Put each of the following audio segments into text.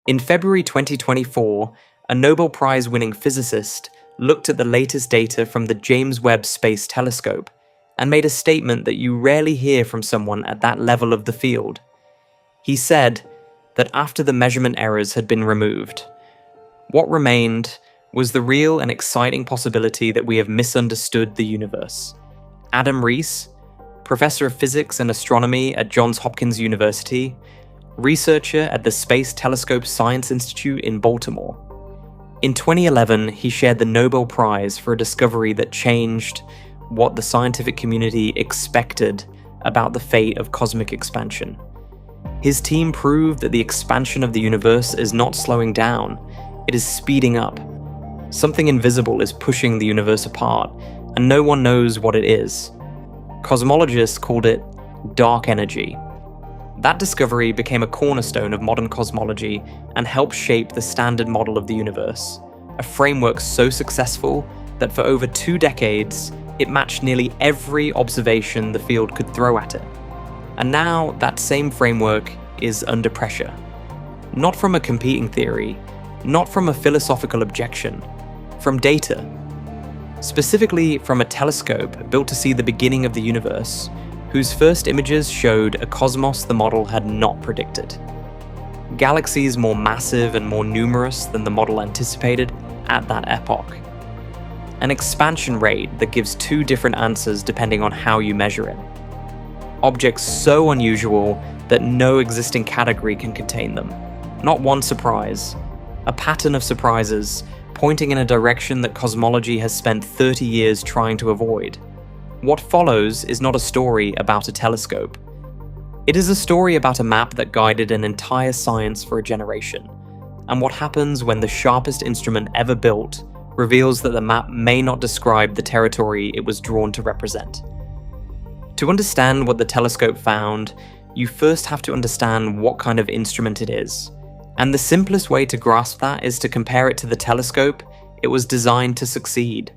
In February 2024, a Nobel Prize-winning physicist looked at the latest data from the James Webb Space Telescope and made a statement that you rarely hear from someone at that level of the field. He said that after the measurement errors had been removed, what remained was the real and exciting possibility that we have misunderstood the universe. Adam Rees, professor of physics and astronomy at Johns Hopkins University, researcher at the Space Telescope Science Institute in Baltimore. In 2011, he shared the Nobel Prize for a discovery that changed what the scientific community expected about the fate of cosmic expansion. His team proved that the expansion of the universe is not slowing down, it is speeding up. Something invisible is pushing the universe apart, and no one knows what it is. Cosmologists called it dark energy. That discovery became a cornerstone of modern cosmology and helped shape the standard model of the universe, a framework so successful that for over 2 decades, it matched nearly every observation the field could throw at it. And now that same framework is under pressure. Not from a competing theory, not from a philosophical objection, from data. Specifically from a telescope built to see the beginning of the universe, whose first images showed a cosmos the model had not predicted. Galaxies more massive and more numerous than the model anticipated at that epoch. An expansion rate that gives 2 different answers depending on how you measure it. Objects so unusual that no existing category can contain them. Not one surprise. A pattern of surprises pointing in a direction that cosmology has spent 30 years trying to avoid. What follows is not a story about a telescope. It is a story about a map that guided an entire science for a generation, and what happens when the sharpest instrument ever built reveals that the map may not describe the territory it was drawn to represent. To understand what the telescope found, you first have to understand what kind of instrument it is. And the simplest way to grasp that is to compare it to the telescope it was designed to succeed.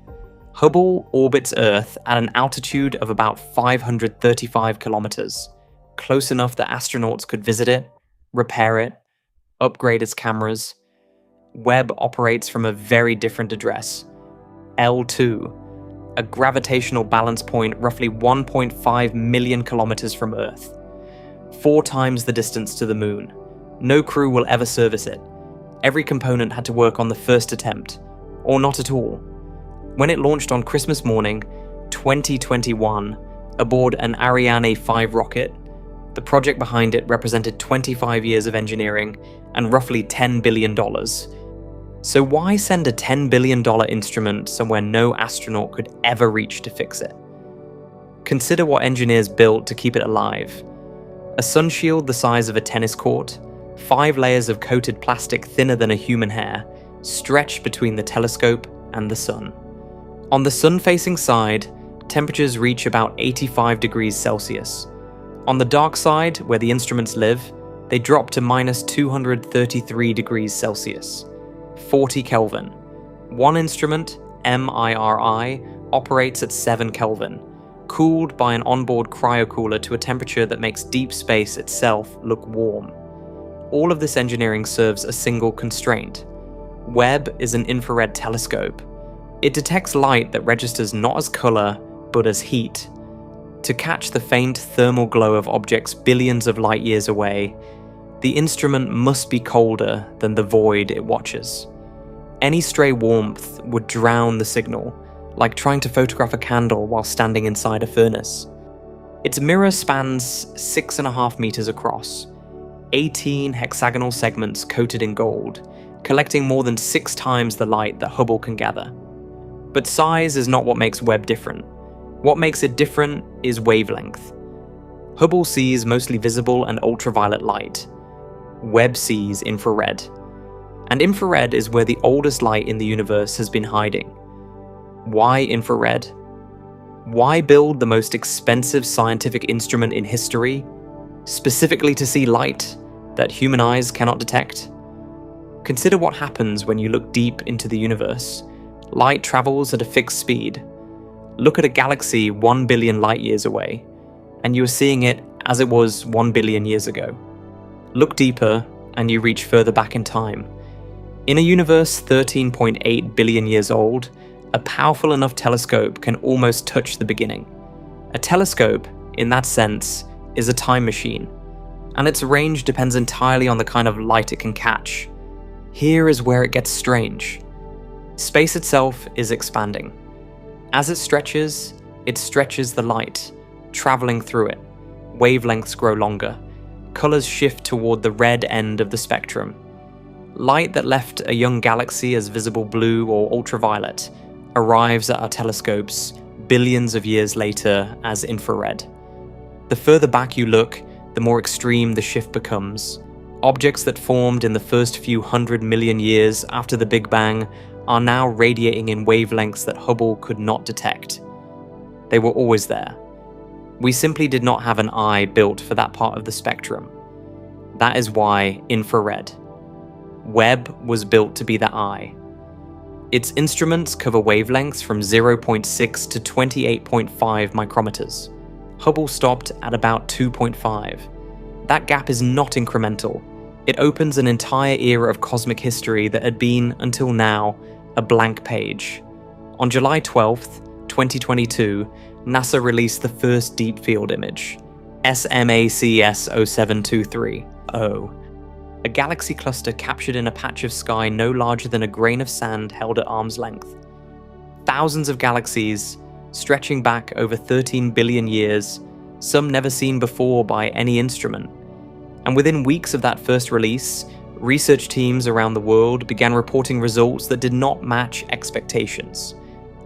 Hubble orbits Earth at an altitude of about 535 kilometers, close enough that astronauts could visit it, repair it, upgrade its cameras. Webb operates from a very different address, L2, a gravitational balance point roughly 1.5 million kilometers from Earth, 4 times the distance to the Moon. No crew will ever service it. Every component had to work on the first attempt, or not at all. When it launched on Christmas morning, 2021, aboard an Ariane 5 rocket, the project behind it represented 25 years of engineering and roughly $10 billion. So why send a $10 billion instrument somewhere no astronaut could ever reach to fix it? Consider what engineers built to keep it alive. A sunshield the size of a tennis court, 5 layers of coated plastic thinner than a human hair, stretched between the telescope and the sun. On the sun-facing side, temperatures reach about 85 degrees Celsius. On the dark side, where the instruments live, they drop to minus 233 degrees Celsius, 40 Kelvin. One instrument, MIRI, operates at 7 Kelvin, cooled by an onboard cryocooler to a temperature that makes deep space itself look warm. All of this engineering serves a single constraint. Webb is an infrared telescope. It detects light that registers not as color, but as heat. To catch the faint thermal glow of objects billions of light years away, the instrument must be colder than the void it watches. Any stray warmth would drown the signal, like trying to photograph a candle while standing inside a furnace. Its mirror spans 6.5 meters across, 18 hexagonal segments coated in gold, collecting more than 6 times the light that Hubble can gather. But size is not what makes Webb different. What makes it different is wavelength. Hubble sees mostly visible and ultraviolet light. Webb sees infrared. And infrared is where the oldest light in the universe has been hiding. Why infrared? Why build the most expensive scientific instrument in history, specifically to see light that human eyes cannot detect? Consider what happens when you look deep into the universe. Light travels at a fixed speed. Look at a galaxy 1 billion light years away, and you are seeing it as it was 1 billion years ago. Look deeper, and you reach further back in time. In a universe 13.8 billion years old, a powerful enough telescope can almost touch the beginning. A telescope, in that sense, is a time machine, and its range depends entirely on the kind of light it can catch. Here is where it gets strange. Space itself is expanding. As it stretches the light, traveling through it. Wavelengths grow longer. Colors shift toward the red end of the spectrum. Light that left a young galaxy as visible blue or ultraviolet arrives at our telescopes billions of years later as infrared. The further back you look, the more extreme the shift becomes. Objects that formed in the first few 100 million years after the Big Bang are now radiating in wavelengths that Hubble could not detect. They were always there. We simply did not have an eye built for that part of the spectrum. That is why infrared. Webb was built to be that eye. Its instruments cover wavelengths from 0.6 to 28.5 micrometers. Hubble stopped at about 2.5. That gap is not incremental. It opens an entire era of cosmic history that had been, until now, a blank page. On July 12th, 2022, NASA released the first deep field image, SMACS 0723-0, a galaxy cluster captured in a patch of sky no larger than a grain of sand held at arm's length. Thousands of galaxies, stretching back over 13 billion years, some never seen before by any instrument. And within weeks of that first release, research teams around the world began reporting results that did not match expectations.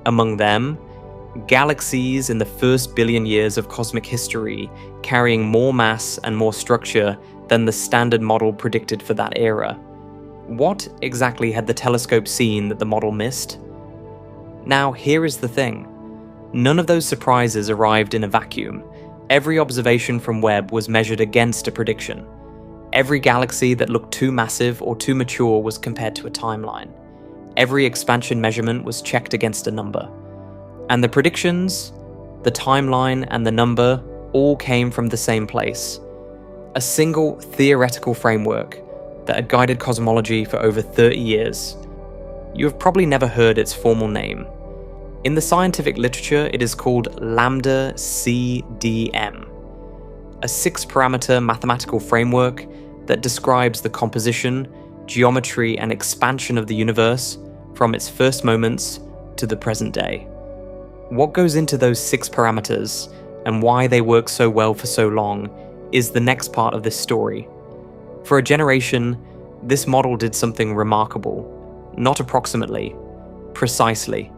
Among them, galaxies in the first billion years of cosmic history carrying more mass and more structure than the standard model predicted for that era. What exactly had the telescope seen that the model missed? Now, here is the thing. None of those surprises arrived in a vacuum. Every observation from Webb was measured against a prediction. Every galaxy that looked too massive or too mature was compared to a timeline. Every expansion measurement was checked against a number. And the predictions, the timeline, and the number all came from the same place. A single theoretical framework that had guided cosmology for over 30 years. You have probably never heard its formal name. In the scientific literature, it is called Lambda-CDM, a 6-parameter mathematical framework that describes the composition, geometry, and expansion of the universe from its first moments to the present day. What goes into those 6 parameters and why they work so well for so long is the next part of this story. For a generation, this model did something remarkable, not approximately, precisely.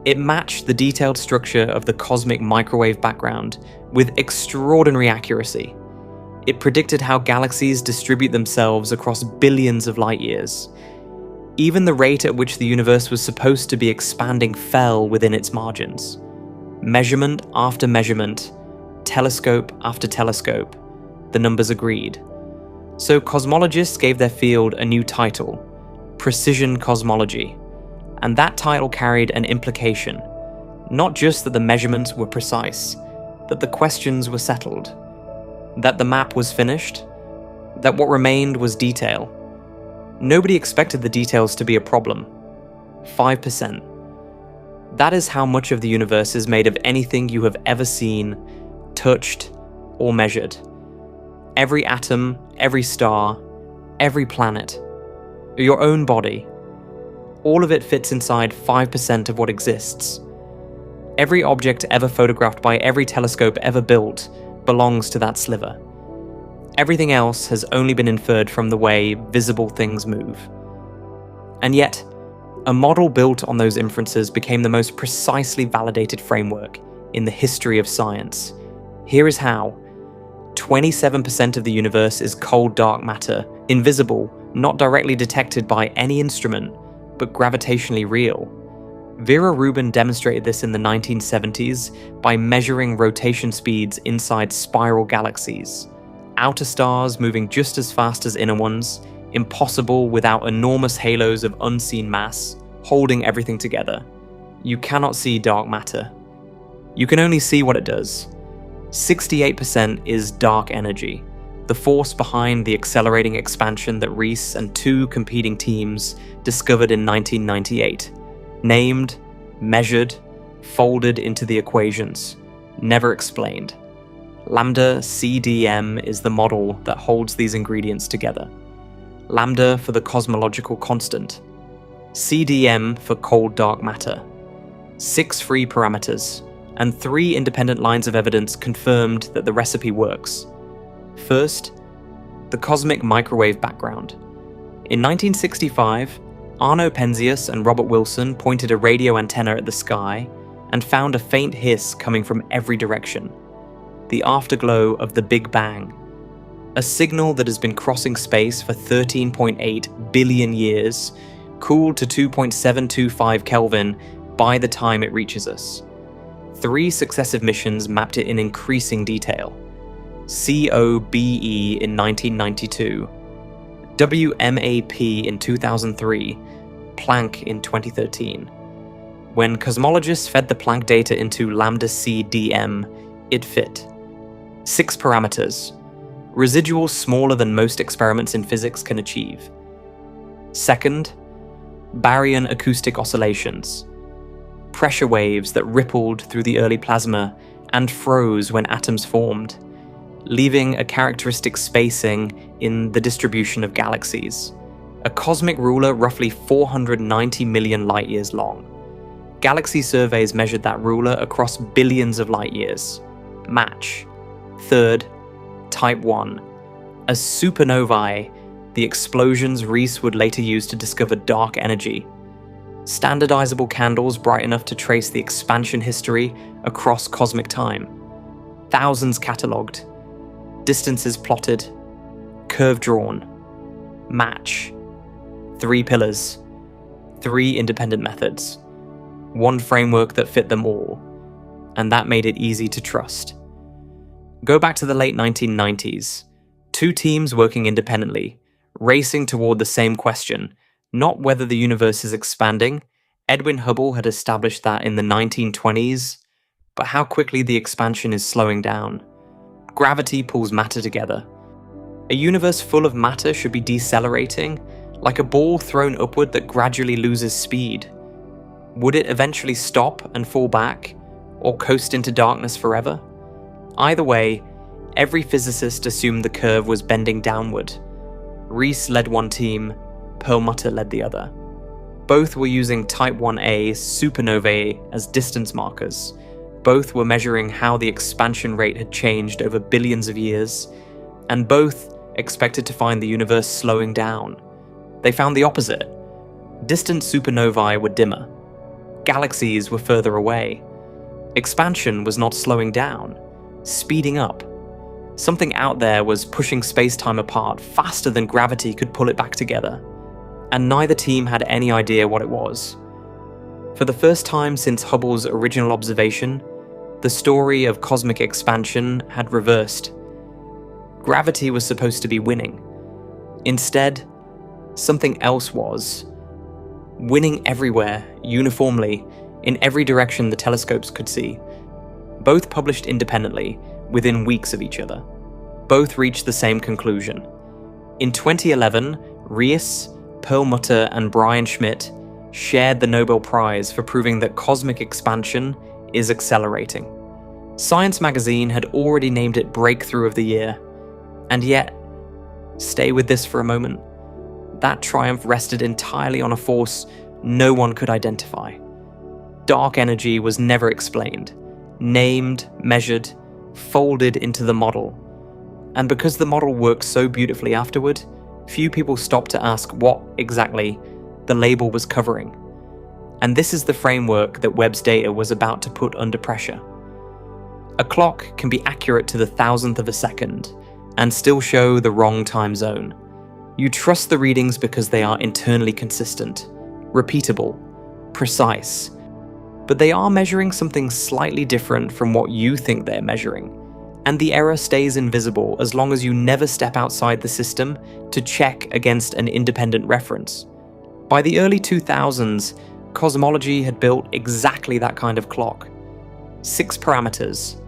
It matched the detailed structure of the cosmic microwave background with extraordinary accuracy. It predicted how galaxies distribute themselves across billions of light years. Even the rate at which the universe was supposed to be expanding fell within its margins. Measurement after measurement, telescope after telescope, the numbers agreed. So cosmologists gave their field a new title, precision cosmology. And that title carried an implication. Not just that the measurements were precise, that the questions were settled, that the map was finished, that what remained was detail. Nobody expected the details to be a problem. 5%. That is how much of the universe is made of anything you have ever seen, touched, or measured. Every atom, every star, every planet, your own body. All of it fits inside 5% of what exists. Every object ever photographed by every telescope ever built belongs to that sliver. Everything else has only been inferred from the way visible things move. And yet, a model built on those inferences became the most precisely validated framework in the history of science. Here is how. 27% of the universe is cold dark matter, invisible, not directly detected by any instrument, but gravitationally real. Vera Rubin demonstrated this in the 1970s by measuring rotation speeds inside spiral galaxies. Outer stars moving just as fast as inner ones, impossible without enormous halos of unseen mass, holding everything together. You cannot see dark matter. You can only see what it does. 68% is dark energy, the force behind the accelerating expansion that Rees and two competing teams discovered in 1998, named, measured, folded into the equations, never explained. Lambda-CDM is the model that holds these ingredients together. Lambda for the cosmological constant, CDM for cold dark matter. 6 free parameters, and 3 independent lines of evidence confirmed that the recipe works. First, the cosmic microwave background. In 1965, Arno Penzias and Robert Wilson pointed a radio antenna at the sky and found a faint hiss coming from every direction, the afterglow of the Big Bang, a signal that has been crossing space for 13.8 billion years, cooled to 2.725 Kelvin by the time it reaches us. 3 successive missions mapped it in increasing detail. COBE in 1992, WMAP in 2003, Planck in 2013. When cosmologists fed the Planck data into Lambda-CDM, it fit. 6 parameters, residuals smaller than most experiments in physics can achieve. Second, baryon acoustic oscillations, pressure waves that rippled through the early plasma and froze when atoms formed, leaving a characteristic spacing in the distribution of galaxies, a cosmic ruler roughly 490 million light-years long. Galaxy surveys measured that ruler across billions of light-years. Match. Third, Type 1, a supernovae, the explosions Rees would later use to discover dark energy. Standardizable candles bright enough to trace the expansion history across cosmic time. Thousands catalogued. Distances plotted. Curve drawn. Match. 3 pillars. 3 independent methods. 1 framework that fit them all. And that made it easy to trust. Go back to the late 1990s. 2 teams working independently, racing toward the same question, not whether the universe is expanding. Edwin Hubble had established that in the 1920s, but how quickly the expansion is slowing down. Gravity pulls matter together. A universe full of matter should be decelerating, like a ball thrown upward that gradually loses speed. Would it eventually stop and fall back, or coast into darkness forever? Either way, every physicist assumed the curve was bending downward. Rees led one team, Perlmutter led the other. Both were using Type 1a supernovae as distance markers. Both were measuring how the expansion rate had changed over billions of years, and both expected to find the universe slowing down. They found the opposite. Distant supernovae were dimmer. Galaxies were further away. Expansion was not slowing down, speeding up. Something out there was pushing space-time apart faster than gravity could pull it back together, and neither team had any idea what it was. For the first time since Hubble's original observation, the story of cosmic expansion had reversed. Gravity was supposed to be winning. Instead, something else was. Winning everywhere, uniformly, in every direction the telescopes could see. Both published independently, within weeks of each other. Both reached the same conclusion. In 2011, Rees, Perlmutter, and Brian Schmidt shared the Nobel Prize for proving that cosmic expansion is accelerating. Science magazine had already named it Breakthrough of the Year. And yet, stay with this for a moment, that triumph rested entirely on a force no one could identify. Dark energy was never explained, named, measured, folded into the model. And because the model worked so beautifully afterward, few people stopped to ask what, exactly, the label was covering. And this is the framework that Webb's data was about to put under pressure. A clock can be accurate to the thousandth of a second, and still show the wrong time zone. You trust the readings because they are internally consistent, repeatable, precise. But they are measuring something slightly different from what you think they're measuring, and the error stays invisible as long as you never step outside the system to check against an independent reference. By the early 2000s, Cosmology had built exactly that kind of clock. 6 parameters,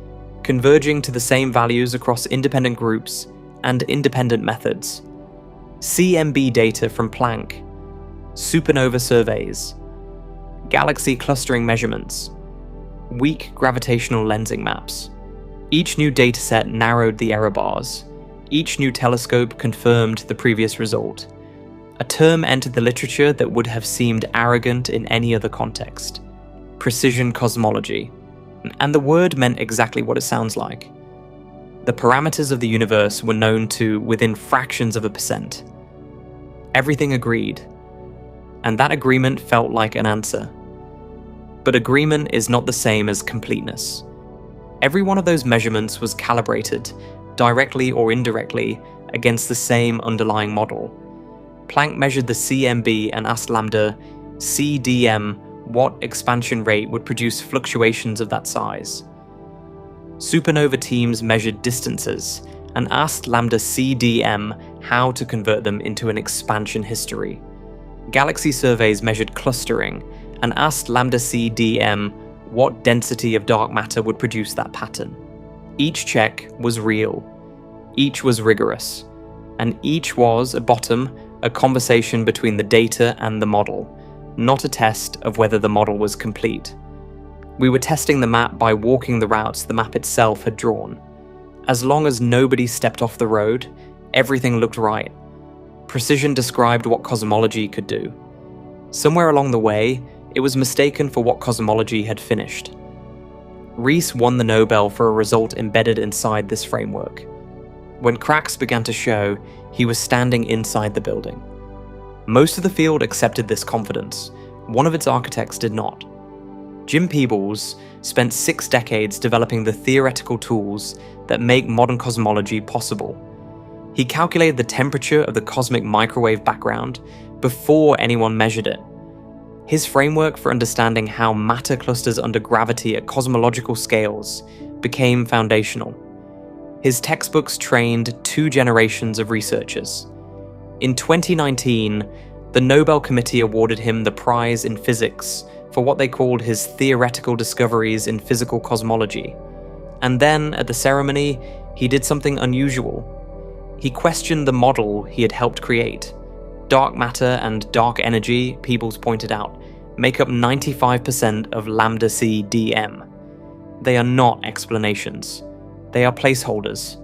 converging to the same values across independent groups, and independent methods. CMB data from Planck, supernova surveys, galaxy clustering measurements, weak gravitational lensing maps. Each new dataset narrowed the error bars. Each new telescope confirmed the previous result. A term entered the literature that would have seemed arrogant in any other context: precision cosmology. And the word meant exactly what it sounds like. The parameters of the universe were known to within fractions of a percent. Everything agreed, and that agreement felt like an answer. But agreement is not the same as completeness. Every one of those measurements was calibrated, directly or indirectly, against the same underlying model. Planck measured the CMB and asked Lambda-CDM what expansion rate would produce fluctuations of that size. Supernova teams measured distances and asked Lambda-CDM how to convert them into an expansion history. Galaxy surveys measured clustering and asked Lambda-CDM what density of dark matter would produce that pattern. Each check was real, each was rigorous, and each was, at bottom, a conversation between the data and the model, not a test of whether the model was complete. We were testing the map by walking the routes the map itself had drawn. As long as nobody stepped off the road, everything looked right. Precision described what cosmology could do. Somewhere along the way, it was mistaken for what cosmology had finished. Rees won the Nobel for a result embedded inside this framework. When cracks began to show, he was standing inside the building. Most of the field accepted this confidence. One of its architects did not. Jim Peebles spent 6 decades developing the theoretical tools that make modern cosmology possible. He calculated the temperature of the cosmic microwave background before anyone measured it. His framework for understanding how matter clusters under gravity at cosmological scales became foundational. His textbooks trained 2 generations of researchers. In 2019, the Nobel Committee awarded him the prize in physics for what they called his theoretical discoveries in physical cosmology. And then, at the ceremony, he did something unusual. He questioned the model he had helped create. Dark matter and dark energy, Peebles pointed out, make up 95% of Lambda-CDM. They are not explanations. They are placeholders.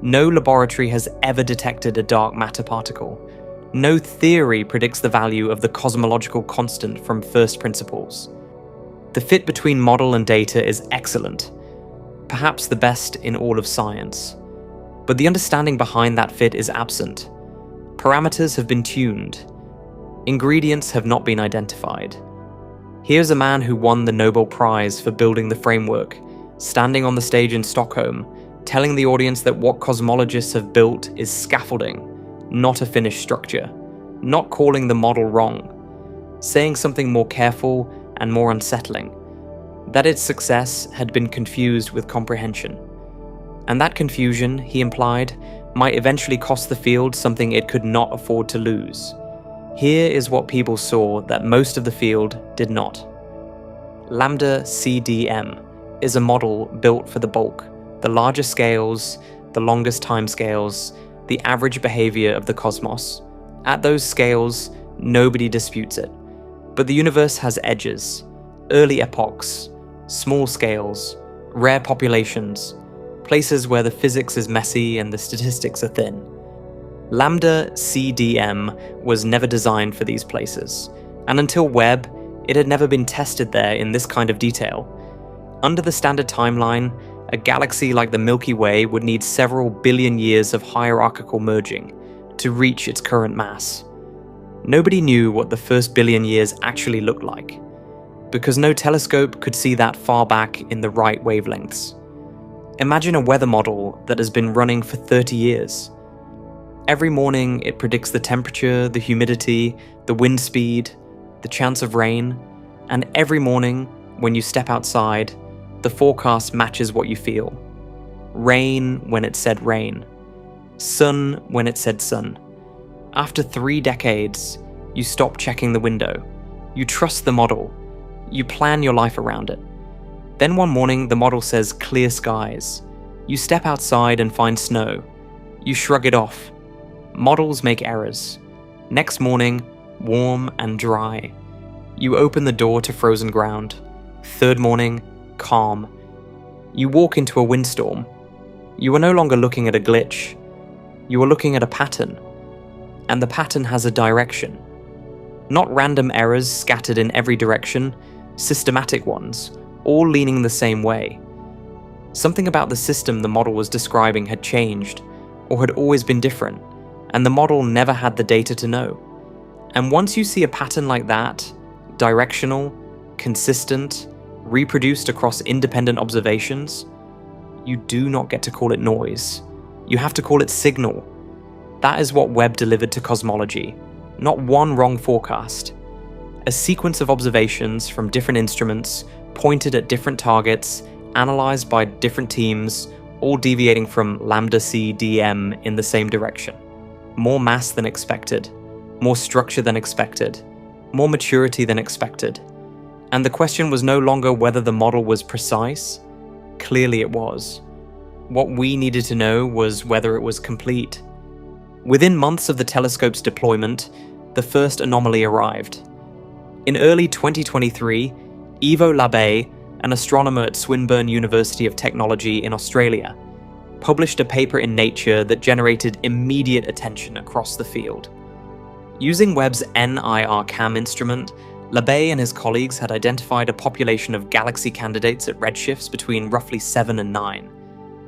No laboratory has ever detected a dark matter particle. No theory predicts the value of the cosmological constant from first principles. The fit between model and data is excellent, perhaps the best in all of science. But the understanding behind that fit is absent. Parameters have been tuned. Ingredients have not been identified. Here's a man who won the Nobel Prize for building the framework, standing on the stage in Stockholm, telling the audience that what cosmologists have built is scaffolding, not a finished structure, not calling the model wrong, saying something more careful and more unsettling, that its success had been confused with comprehension. And that confusion, he implied, might eventually cost the field something it could not afford to lose. Here is what people saw that most of the field did not. Lambda-CDM is a model built for the bulk, the larger scales, the longest timescales, the average behavior of the cosmos. At those scales, nobody disputes it. But the universe has edges, early epochs, small scales, rare populations, places where the physics is messy and the statistics are thin. Lambda-CDM was never designed for these places, and until Webb, it had never been tested there in this kind of detail. Under the standard timeline, a galaxy like the Milky Way would need several billion years of hierarchical merging to reach its current mass. Nobody knew what the first billion years actually looked like, because no telescope could see that far back in the right wavelengths. Imagine a weather model that has been running for 30 years. Every morning it predicts the temperature, the humidity, the wind speed, the chance of rain, and every morning, when you step outside, the forecast matches what you feel. Rain when it said rain. Sun when it said sun. After 3 decades, you stop checking the window. You trust the model. You plan your life around it. Then one morning, the model says clear skies. You step outside and find snow. You shrug it off. Models make errors. Next morning, warm and dry. You open the door to frozen ground. Third morning, calm. You walk into a windstorm. You are no longer looking at a glitch. You are looking at a pattern. And the pattern has a direction. Not random errors scattered in every direction, systematic ones, all leaning the same way. Something about the system the model was describing had changed, or had always been different, and the model never had the data to know. And once you see a pattern like that, directional, consistent, reproduced across independent observations, you do not get to call it noise. You have to call it signal. That is what Webb delivered to cosmology, not one wrong forecast. A sequence of observations from different instruments, pointed at different targets, analysed by different teams, all deviating from Lambda-CDM in the same direction. More mass than expected, more structure than expected, more maturity than expected. And the question was no longer whether the model was precise. Clearly it was. What we needed to know was whether it was complete. Within months of the telescope's deployment, the first anomaly arrived. In early 2023, Ivo Labbé, an astronomer at Swinburne University of Technology in Australia, published a paper in Nature that generated immediate attention across the field. Using Webb's NIRCam instrument, Labbé and his colleagues had identified a population of galaxy candidates at redshifts between roughly 7 and 9,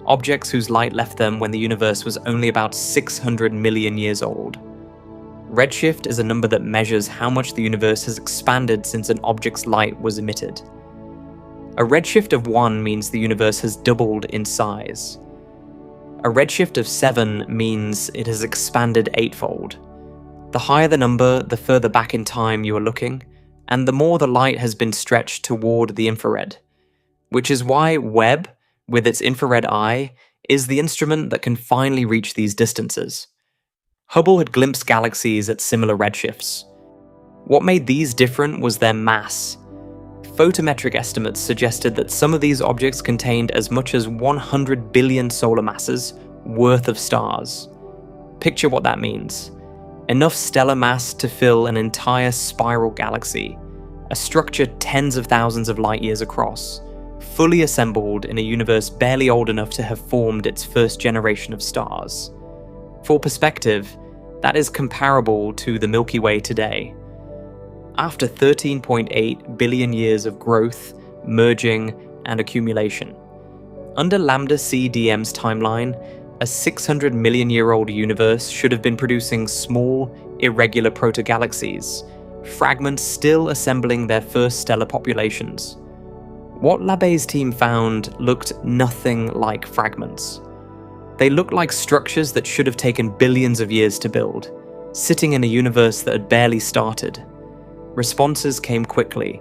objects whose light left them when the universe was only about 600 million years old. Redshift is a number that measures how much the universe has expanded since an object's light was emitted. A redshift of 1 means the universe has doubled in size. A redshift of 7 means it has expanded 8-fold. The higher the number, the further back in time you are looking, and the more the light has been stretched toward the infrared. Which is why Webb, with its infrared eye, is the instrument that can finally reach these distances. Hubble had glimpsed galaxies at similar redshifts. What made these different was their mass. Photometric estimates suggested that some of these objects contained as much as 100 billion solar masses worth of stars. Picture what that means. Enough stellar mass to fill an entire spiral galaxy, a structure tens of thousands of light years across, fully assembled in a universe barely old enough to have formed its first generation of stars. For perspective, that is comparable to the Milky Way today. After 13.8 billion years of growth, merging, and accumulation. Under Lambda-CDM's timeline, a 600 million year old universe should have been producing small, irregular protogalaxies, fragments still assembling their first stellar populations. What Labbé's team found looked nothing like fragments. They looked like structures that should have taken billions of years to build, sitting in a universe that had barely started. Responses came quickly.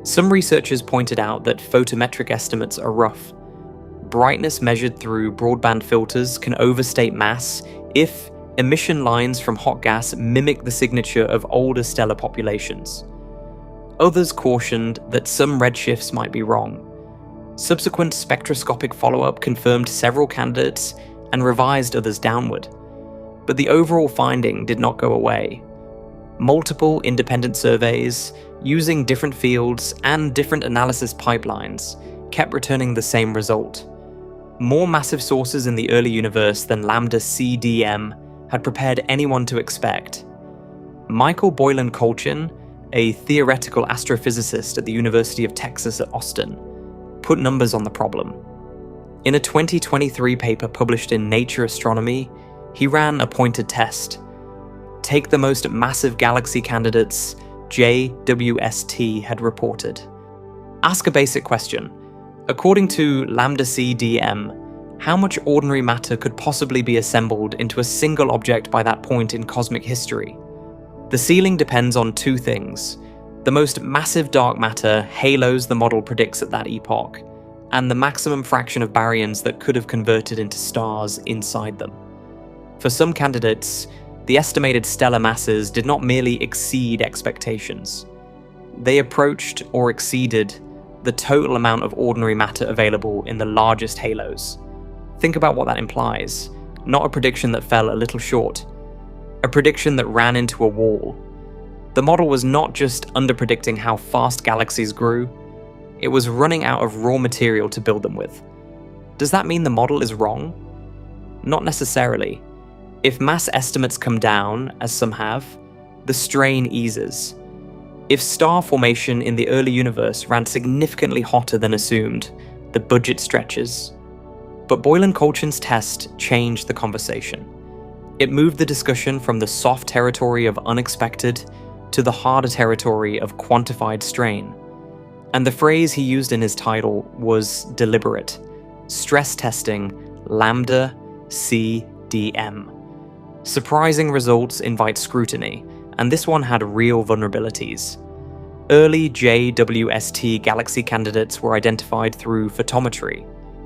Some researchers pointed out that photometric estimates are rough. Brightness measured through broadband filters can overstate mass if emission lines from hot gas mimic the signature of older stellar populations. Others cautioned that some redshifts might be wrong. Subsequent spectroscopic follow-up confirmed several candidates and revised others downward. But the overall finding did not go away. Multiple independent surveys, using different fields and different analysis pipelines, kept returning the same result. More massive sources in the early universe than Lambda-CDM had prepared anyone to expect. Michael Boylan-Colchin, a theoretical astrophysicist at the University of Texas at Austin, put numbers on the problem. In a 2023 paper published in Nature Astronomy, he ran a pointed test. Take the most massive galaxy candidates JWST had reported. Ask a basic question. According to Lambda-CDM, how much ordinary matter could possibly be assembled into a single object by that point in cosmic history? The ceiling depends on two things. The most massive dark matter halos the model predicts at that epoch, and the maximum fraction of baryons that could have converted into stars inside them. For some candidates, the estimated stellar masses did not merely exceed expectations. They approached or exceeded the total amount of ordinary matter available in the largest halos. Think about what that implies. not a prediction that fell a little short. A prediction that ran into a wall. The model was not just underpredicting how fast galaxies grew, it was running out of raw material to build them with. Does that mean the model is wrong? Not necessarily. If mass estimates come down, as some have, the strain eases. If star formation in the early universe ran significantly hotter than assumed, the budget stretches. But Boylan-Colchin's test changed the conversation. It moved the discussion from the soft territory of unexpected to the harder territory of quantified strain. And the phrase he used in his title was deliberate, stress testing Lambda-CDM. Surprising results invite scrutiny, and this one had real vulnerabilities. Early JWST galaxy candidates were identified through photometry,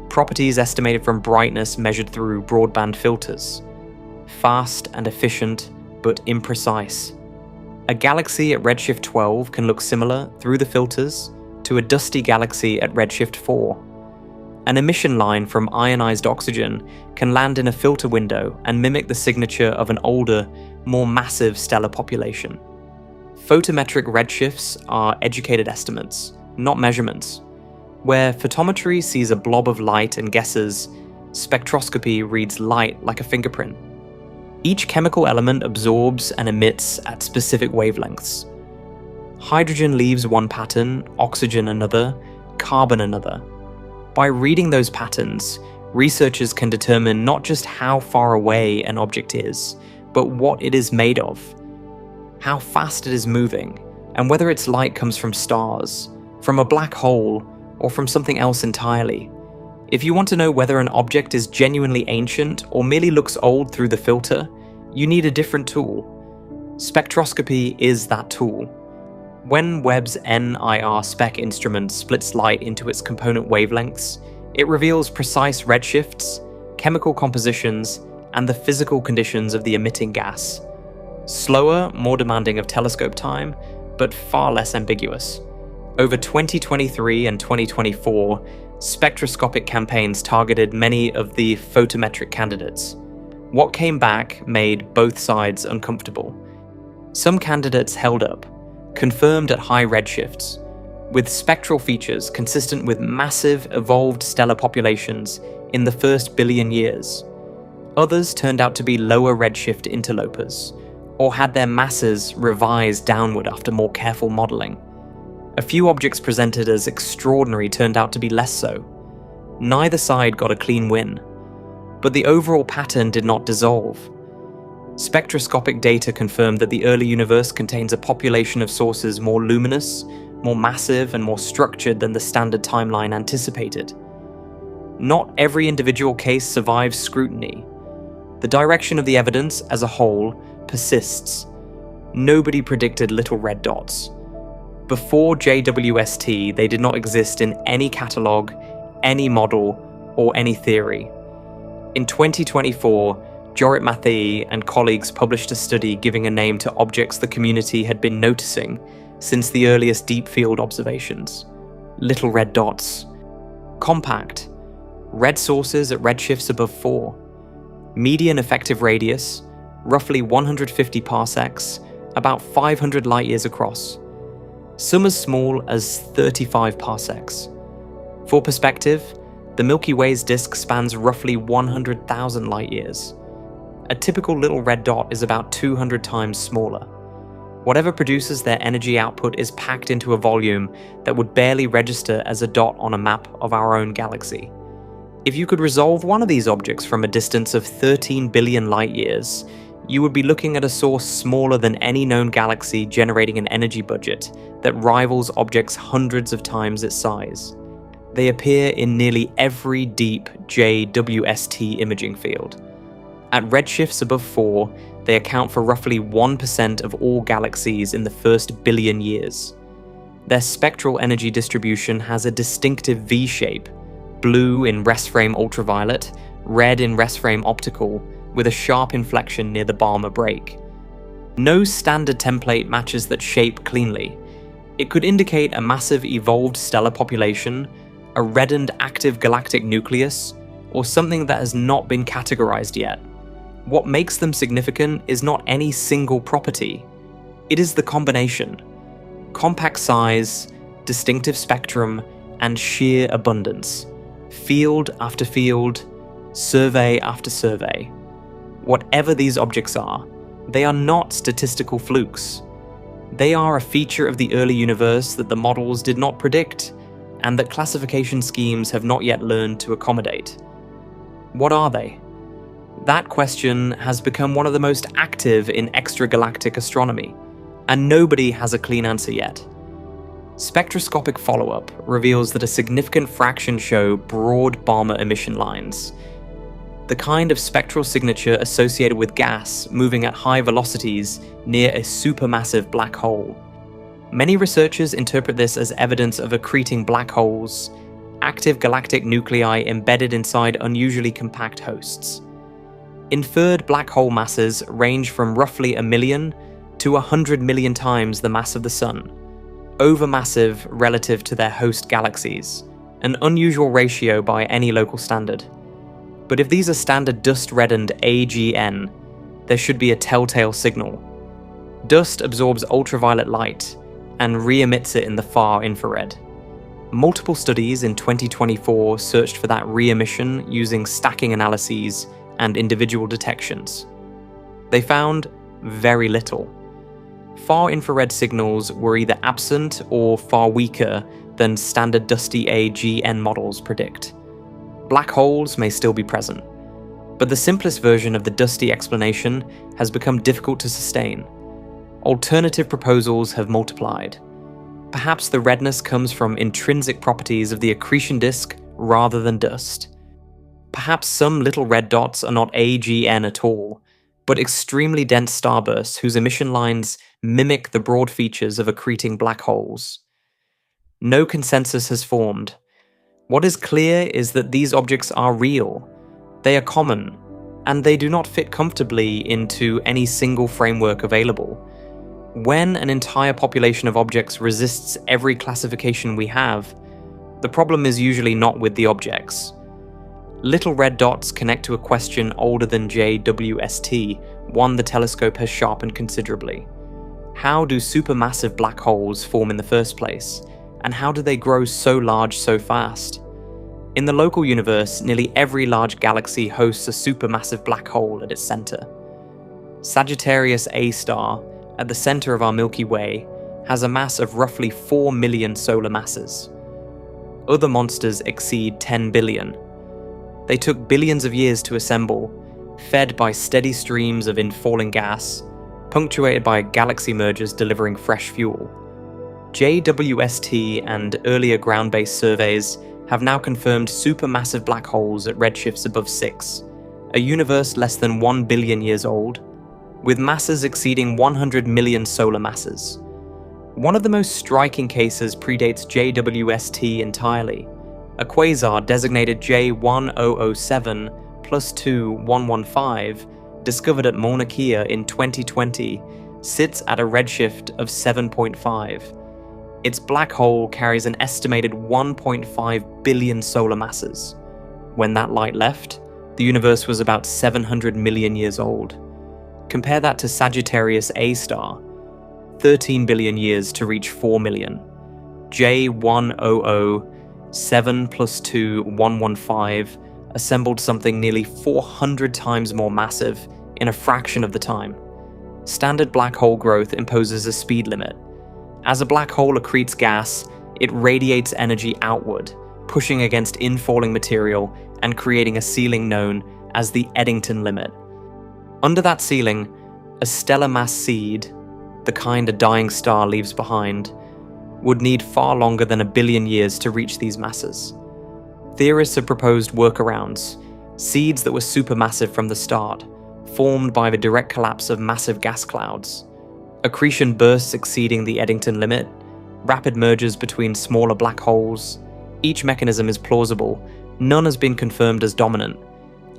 properties estimated from brightness measured through broadband filters. Fast and efficient, but imprecise. A galaxy at redshift 12 can look similar, through the filters, to a dusty galaxy at redshift 4. An emission line from ionized oxygen can land in a filter window and mimic the signature of an older, more massive stellar population. Photometric redshifts are educated estimates, not measurements. Where photometry sees a blob of light and guesses, spectroscopy reads light like a fingerprint. Each chemical element absorbs and emits at specific wavelengths. Hydrogen leaves one pattern, oxygen another, carbon another. By reading those patterns, researchers can determine not just how far away an object is, but what it is made of, how fast it is moving, and whether its light comes from stars, from a black hole, or from something else entirely. If you want to know whether an object is genuinely ancient or merely looks old through the filter, you need a different tool. Spectroscopy is that tool. When Webb's NIR spec instrument splits light into its component wavelengths, it reveals precise redshifts, chemical compositions, and the physical conditions of the emitting gas. Slower, more demanding of telescope time, but far less ambiguous. Over 2023 and 2024, spectroscopic campaigns targeted many of the photometric candidates. What came back made both sides uncomfortable. Some candidates held up, confirmed at high redshifts, with spectral features consistent with massive evolved stellar populations in the first billion years. Others turned out to be lower redshift interlopers, or had their masses revised downward after more careful modelling. A few objects presented as extraordinary turned out to be less so. Neither side got a clean win, but the overall pattern did not dissolve. Spectroscopic data confirmed that the early universe contains a population of sources more luminous, more massive, and more structured than the standard timeline anticipated. Not every individual case survives scrutiny. The direction of the evidence as a whole persists. Nobody predicted little red dots. Before JWST, they did not exist in any catalogue, any model, or any theory. In 2024, Jorit Mathai and colleagues published a study giving a name to objects the community had been noticing since the earliest deep field observations. Little red dots. Compact. Red sources at redshifts above 4. Median effective radius, roughly 150 parsecs, about 500 light-years across. Some as small as 35 parsecs. For perspective, the Milky Way's disk spans roughly 100,000 light-years. A typical little red dot is about 200 times smaller. Whatever produces their energy output is packed into a volume that would barely register as a dot on a map of our own galaxy. If you could resolve one of these objects from a distance of 13 billion light-years, you would be looking at a source smaller than any known galaxy generating an energy budget that rivals objects hundreds of times its size. They appear in nearly every deep JWST imaging field. At redshifts above 4, they account for roughly 1% of all galaxies in the first billion years. Their spectral energy distribution has a distinctive V-shape, blue in rest frame ultraviolet, red in rest frame optical, with a sharp inflection near the Balmer break. No standard template matches that shape cleanly. It could indicate a massive evolved stellar population, a reddened active galactic nucleus, or something that has not been categorized yet. What makes them significant is not any single property. It is the combination: compact size, distinctive spectrum, and sheer abundance. Field after field, survey after survey. Whatever these objects are, they are not statistical flukes. They are a feature of the early universe that the models did not predict, and that classification schemes have not yet learned to accommodate. What are they? That question has become one of the most active in extragalactic astronomy, and nobody has a clean answer yet. Spectroscopic follow-up reveals that a significant fraction show broad Balmer emission lines, the kind of spectral signature associated with gas moving at high velocities near a supermassive black hole. Many researchers interpret this as evidence of accreting black holes, active galactic nuclei embedded inside unusually compact hosts. Inferred black hole masses range from roughly 1 million to 100 million times the mass of the Sun, overmassive relative to their host galaxies, an unusual ratio by any local standard. But if these are standard dust-reddened AGN, there should be a telltale signal. Dust absorbs ultraviolet light and re-emits it in the far infrared. Multiple studies in 2024 searched for that re-emission using stacking analyses and individual detections. They found very little. Far infrared signals were either absent or far weaker than standard dusty AGN models predict. Black holes may still be present, but the simplest version of the dusty explanation has become difficult to sustain. Alternative proposals have multiplied. Perhaps the redness comes from intrinsic properties of the accretion disk rather than dust. Perhaps some little red dots are not AGN at all, but extremely dense starbursts whose emission lines mimic the broad features of accreting black holes. No consensus has formed. What is clear is that these objects are real, they are common, and they do not fit comfortably into any single framework available. When an entire population of objects resists every classification we have, the problem is usually not with the objects. Little red dots connect to a question older than JWST, one the telescope has sharpened considerably. How do supermassive black holes form in the first place, and how do they grow so large so fast? In the local universe, nearly every large galaxy hosts a supermassive black hole at its center. Sagittarius A star, at the center of our Milky Way, has a mass of roughly 4 million solar masses. Other monsters exceed 10 billion. They took billions of years to assemble, fed by steady streams of infalling gas, punctuated by galaxy mergers delivering fresh fuel. JWST and earlier ground-based surveys have now confirmed supermassive black holes at redshifts above 6, a universe less than 1 billion years old, with masses exceeding 100 million solar masses. One of the most striking cases predates JWST entirely. A quasar designated J1007+2-115, discovered at Mauna Kea in 2020, sits at a redshift of 7.5. Its black hole carries an estimated 1.5 billion solar masses. When that light left, the universe was about 700 million years old. Compare that to Sagittarius A star, 13 billion years to reach 4 million. J1007+2-115 assembled something nearly 400 times more massive in a fraction of the time. Standard black hole growth imposes a speed limit. As a black hole accretes gas, it radiates energy outward, pushing against infalling material and creating a ceiling known as the Eddington limit. Under that ceiling, a stellar mass seed, the kind a dying star leaves behind, would need far longer than 1 billion years to reach these masses. Theorists have proposed workarounds, seeds that were supermassive from the start, formed by the direct collapse of massive gas clouds, accretion bursts exceeding the Eddington limit, rapid mergers between smaller black holes. Each mechanism is plausible, none has been confirmed as dominant,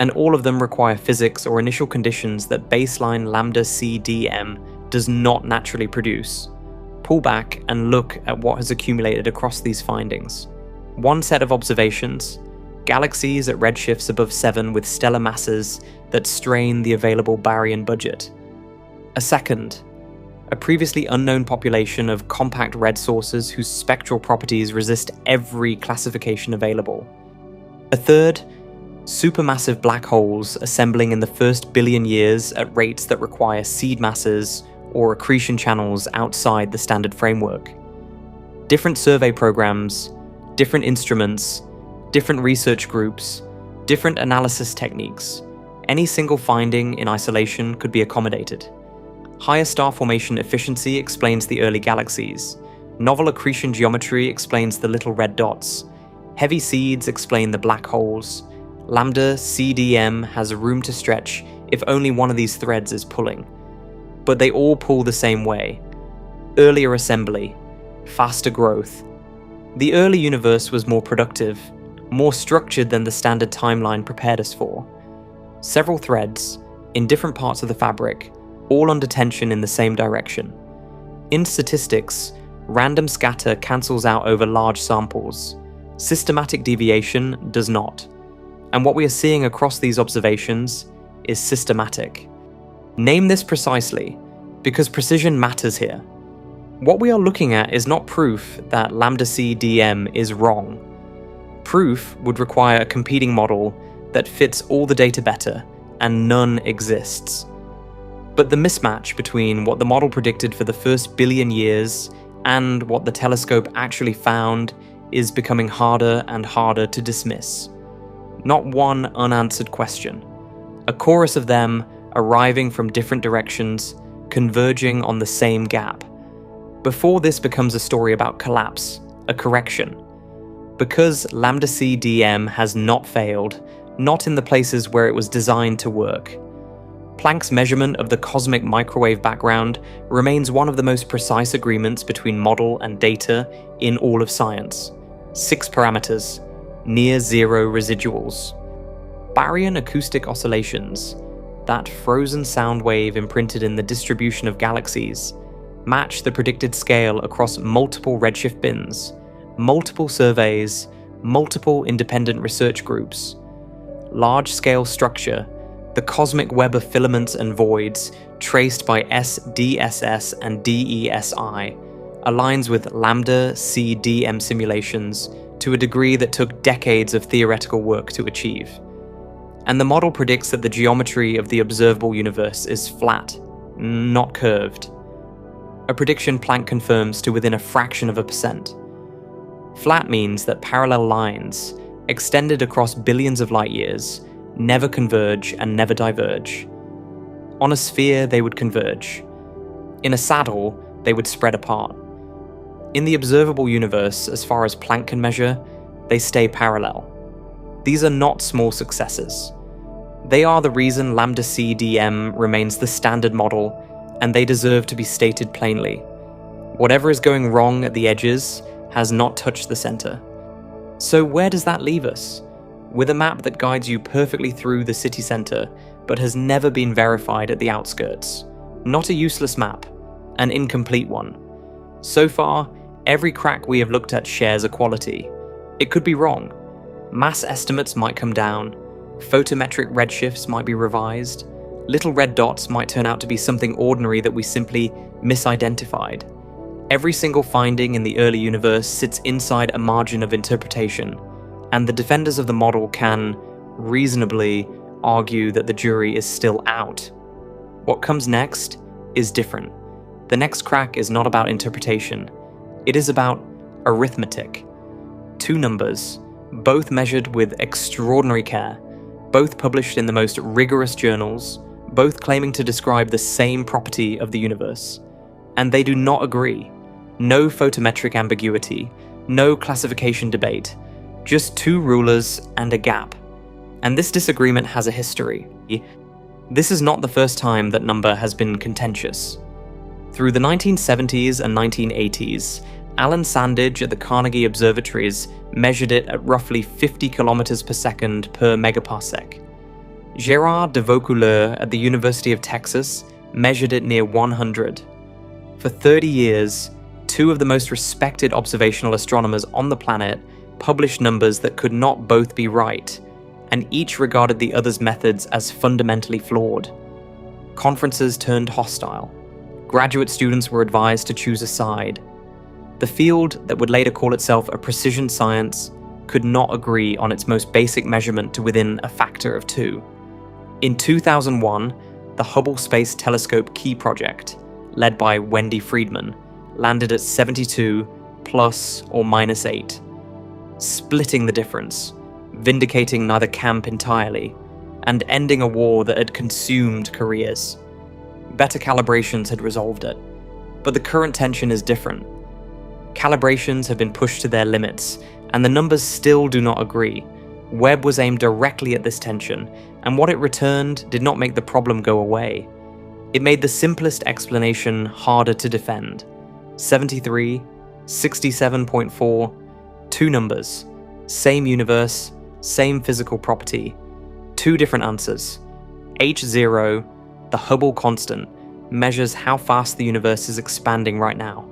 and all of them require physics or initial conditions that baseline Lambda-CDM does not naturally produce. Pull back and look at what has accumulated across these findings. One set of observations, galaxies at redshifts above 7 with stellar masses that strain the available baryon budget. A second, a previously unknown population of compact red sources whose spectral properties resist every classification available. A third, supermassive black holes assembling in the first billion years at rates that require seed masses or accretion channels outside the standard framework. Different survey programs, different instruments, different research groups, different analysis techniques. Any single finding in isolation could be accommodated. Higher star formation efficiency explains the early galaxies. Novel accretion geometry explains the little red dots. Heavy seeds explain the black holes. Lambda-CDM has room to stretch if only one of these threads is pulling. But they all pull the same way. Earlier assembly, faster growth. The early universe was more productive, more structured than the standard timeline prepared us for. Several threads, in different parts of the fabric, all under tension in the same direction. In statistics, random scatter cancels out over large samples. Systematic deviation does not. And what we are seeing across these observations is systematic. Name this precisely, because precision matters here. What we are looking at is not proof that Lambda-CDM is wrong. Proof would require a competing model that fits all the data better, and none exists. But the mismatch between what the model predicted for the first billion years and what the telescope actually found is becoming harder and harder to dismiss. Not one unanswered question. A chorus of them arriving from different directions, converging on the same gap. Before this becomes a story about collapse, a correction. Because Lambda-CDM has not failed, not in the places where it was designed to work. Planck's measurement of the cosmic microwave background remains one of the most precise agreements between model and data in all of science. 6 parameters, near zero residuals. Baryon acoustic oscillations, that frozen sound wave imprinted in the distribution of galaxies, match the predicted scale across multiple redshift bins, multiple surveys, multiple independent research groups. Large-scale structure, the cosmic web of filaments and voids traced by SDSS and DESI, aligns with Lambda-CDM simulations to a degree that took decades of theoretical work to achieve. And the model predicts that the geometry of the observable universe is flat, not curved. A prediction Planck confirms to within a fraction of a percent. Flat means that parallel lines, extended across billions of light years, never converge and never diverge. On a sphere, they would converge. In a saddle, they would spread apart. In the observable universe, as far as Planck can measure, they stay parallel. These are not small successes. They are the reason Lambda-CDM remains the standard model, and they deserve to be stated plainly. Whatever is going wrong at the edges has not touched the center. So where does that leave us? With a map that guides you perfectly through the city center, but has never been verified at the outskirts. Not a useless map, an incomplete one. So far, every crack we have looked at shares a quality. It could be wrong. Mass estimates might come down, photometric redshifts might be revised, little red dots might turn out to be something ordinary that we simply misidentified. Every single finding in the early universe sits inside a margin of interpretation, and the defenders of the model can, reasonably, argue that the jury is still out. What comes next is different. The next crack is not about interpretation. It is about arithmetic. 2 numbers, both measured with extraordinary care, both published in the most rigorous journals, both claiming to describe the same property of the universe. And they do not agree. No photometric ambiguity, no classification debate, just 2 rulers and a gap. And this disagreement has a history. This is not the first time that number has been contentious. Through the 1970s and 1980s, Alan Sandage at the Carnegie Observatories measured it at roughly 50 kilometers per second per megaparsec. Gérard de Vaucouleurs at the University of Texas measured it near 100. For 30 years, 2 of the most respected observational astronomers on the planet published numbers that could not both be right, and each regarded the other's methods as fundamentally flawed. Conferences turned hostile. Graduate students were advised to choose a side. The field that would later call itself a precision science could not agree on its most basic measurement to within a factor of 2. In 2001, the Hubble Space Telescope Key Project, led by Wendy Friedman, landed at 72 plus or minus 8, splitting the difference, vindicating neither camp entirely, and ending a war that had consumed careers. Better calibrations had resolved it, but the current tension is different. Calibrations have been pushed to their limits, and the numbers still do not agree. Webb was aimed directly at this tension, and what it returned did not make the problem go away. It made the simplest explanation harder to defend. 73, 67.4, two numbers, same universe, same physical property, two different answers. H0, the Hubble constant, measures how fast the universe is expanding right now.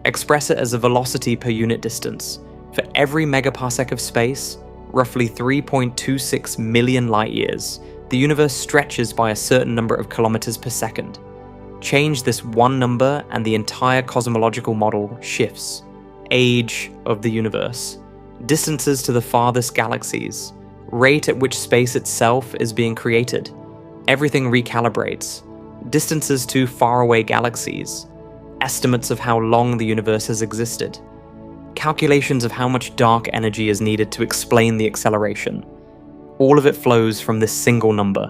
Express it as a velocity per unit distance. For every megaparsec of space, roughly 3.26 million light-years, the universe stretches by a certain number of kilometers per second. Change this one number and the entire cosmological model shifts. Age of the universe, distances to the farthest galaxies, rate at which space itself is being created. Everything recalibrates. Distances to faraway galaxies, estimates of how long the universe has existed, calculations of how much dark energy is needed to explain the acceleration. All of it flows from this single number.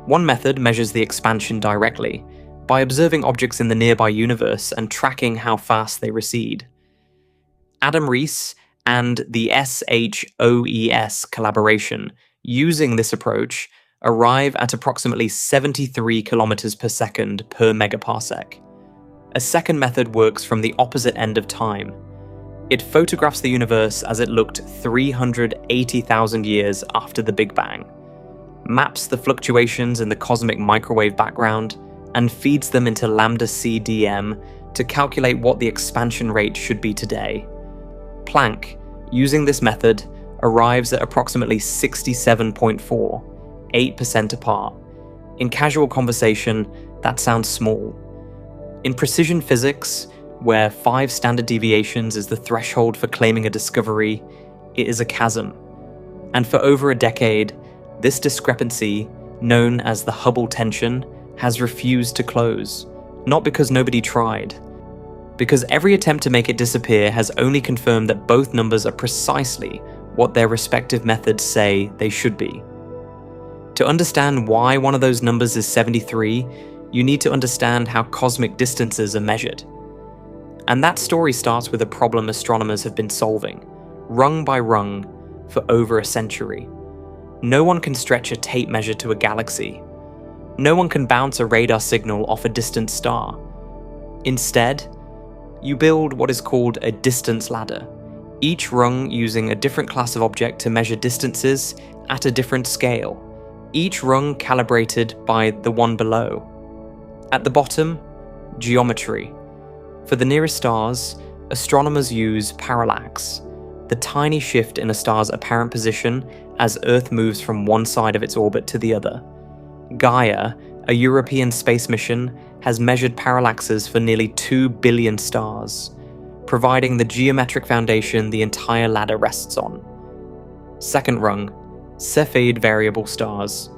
One method measures the expansion directly, by observing objects in the nearby universe and tracking how fast they recede. Adam Rees and the SHOES collaboration, using this approach, arrive at approximately 73 kilometers per second per megaparsec. A second method works from the opposite end of time. It photographs the universe as it looked 380,000 years after the Big Bang, maps the fluctuations in the cosmic microwave background, and feeds them into Lambda-CDM to calculate what the expansion rate should be today. Planck, using this method, arrives at approximately 67.4, 8% apart. In casual conversation, that sounds small. In precision physics, where 5 standard deviations is the threshold for claiming a discovery, it is a chasm. And for over a decade, this discrepancy, known as the Hubble tension, has refused to close. Not because nobody tried, because every attempt to make it disappear has only confirmed that both numbers are precisely what their respective methods say they should be. To understand why one of those numbers is 73, you need to understand how cosmic distances are measured. And that story starts with a problem astronomers have been solving, rung by rung, for over a century. No one can stretch a tape measure to a galaxy. No one can bounce a radar signal off a distant star. Instead, you build what is called a distance ladder, each rung using a different class of object to measure distances at a different scale, each rung calibrated by the one below. At the bottom, geometry. For the nearest stars, astronomers use parallax, the tiny shift in a star's apparent position as Earth moves from one side of its orbit to the other. Gaia, a European space mission, has measured parallaxes for nearly 2 billion stars, providing the geometric foundation the entire ladder rests on. Second rung, Cepheid variable stars.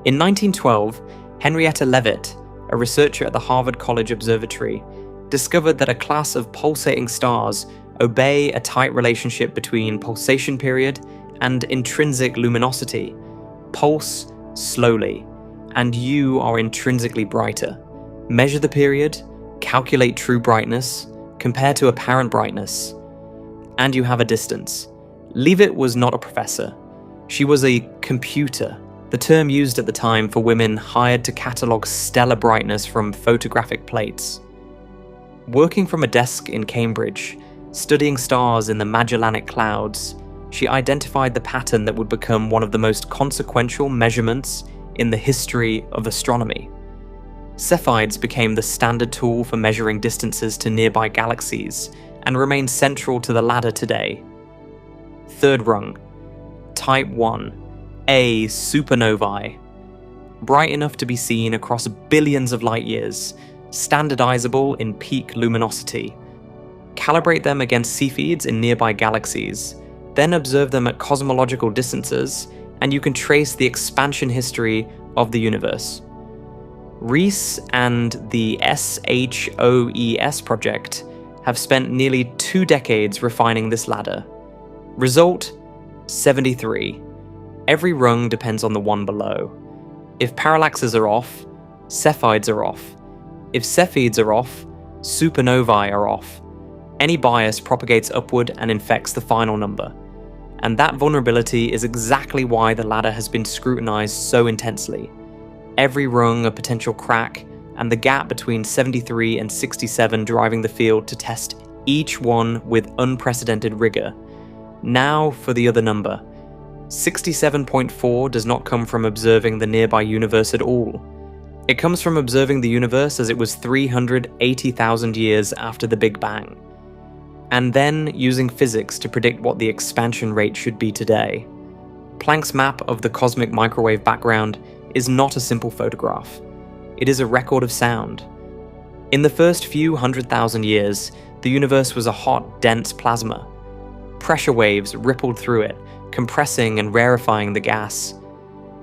In 1912, Henrietta Leavitt, a researcher at the Harvard College Observatory, discovered that a class of pulsating stars obey a tight relationship between pulsation period and intrinsic luminosity. Pulse slowly, and you are intrinsically brighter. Measure the period, calculate true brightness, compare to apparent brightness, and you have a distance. Leavitt was not a professor. She was a computer, the term used at the time for women hired to catalogue stellar brightness from photographic plates. Working from a desk in Cambridge, studying stars in the Magellanic Clouds, she identified the pattern that would become one of the most consequential measurements in the history of astronomy. Cepheids became the standard tool for measuring distances to nearby galaxies and remain central to the ladder today. third rung, Type 1, A supernovae. Bright enough to be seen across billions of light years, standardizable in peak luminosity. Calibrate them against Cepheids in nearby galaxies, then observe them at cosmological distances, and you can trace the expansion history of the universe. Reese and the SHOES project have spent nearly 2 decades refining this ladder. Result: 73. Every rung depends on the one below. If parallaxes are off, Cepheids are off. If Cepheids are off, supernovae are off. Any bias propagates upward and infects the final number. And that vulnerability is exactly why the ladder has been scrutinized so intensely. Every rung a potential crack, and the gap between 73 and 67 driving the field to test each one with unprecedented rigor. Now for the other number. 67.4 does not come from observing the nearby universe at all. It comes from observing the universe as it was 380,000 years after the Big Bang, and then using physics to predict what the expansion rate should be today. Planck's map of the cosmic microwave background is not a simple photograph. It is a record of sound. In the first few 100,000 years, the universe was a hot, dense plasma. Pressure waves rippled through it, compressing and rarefying the gas.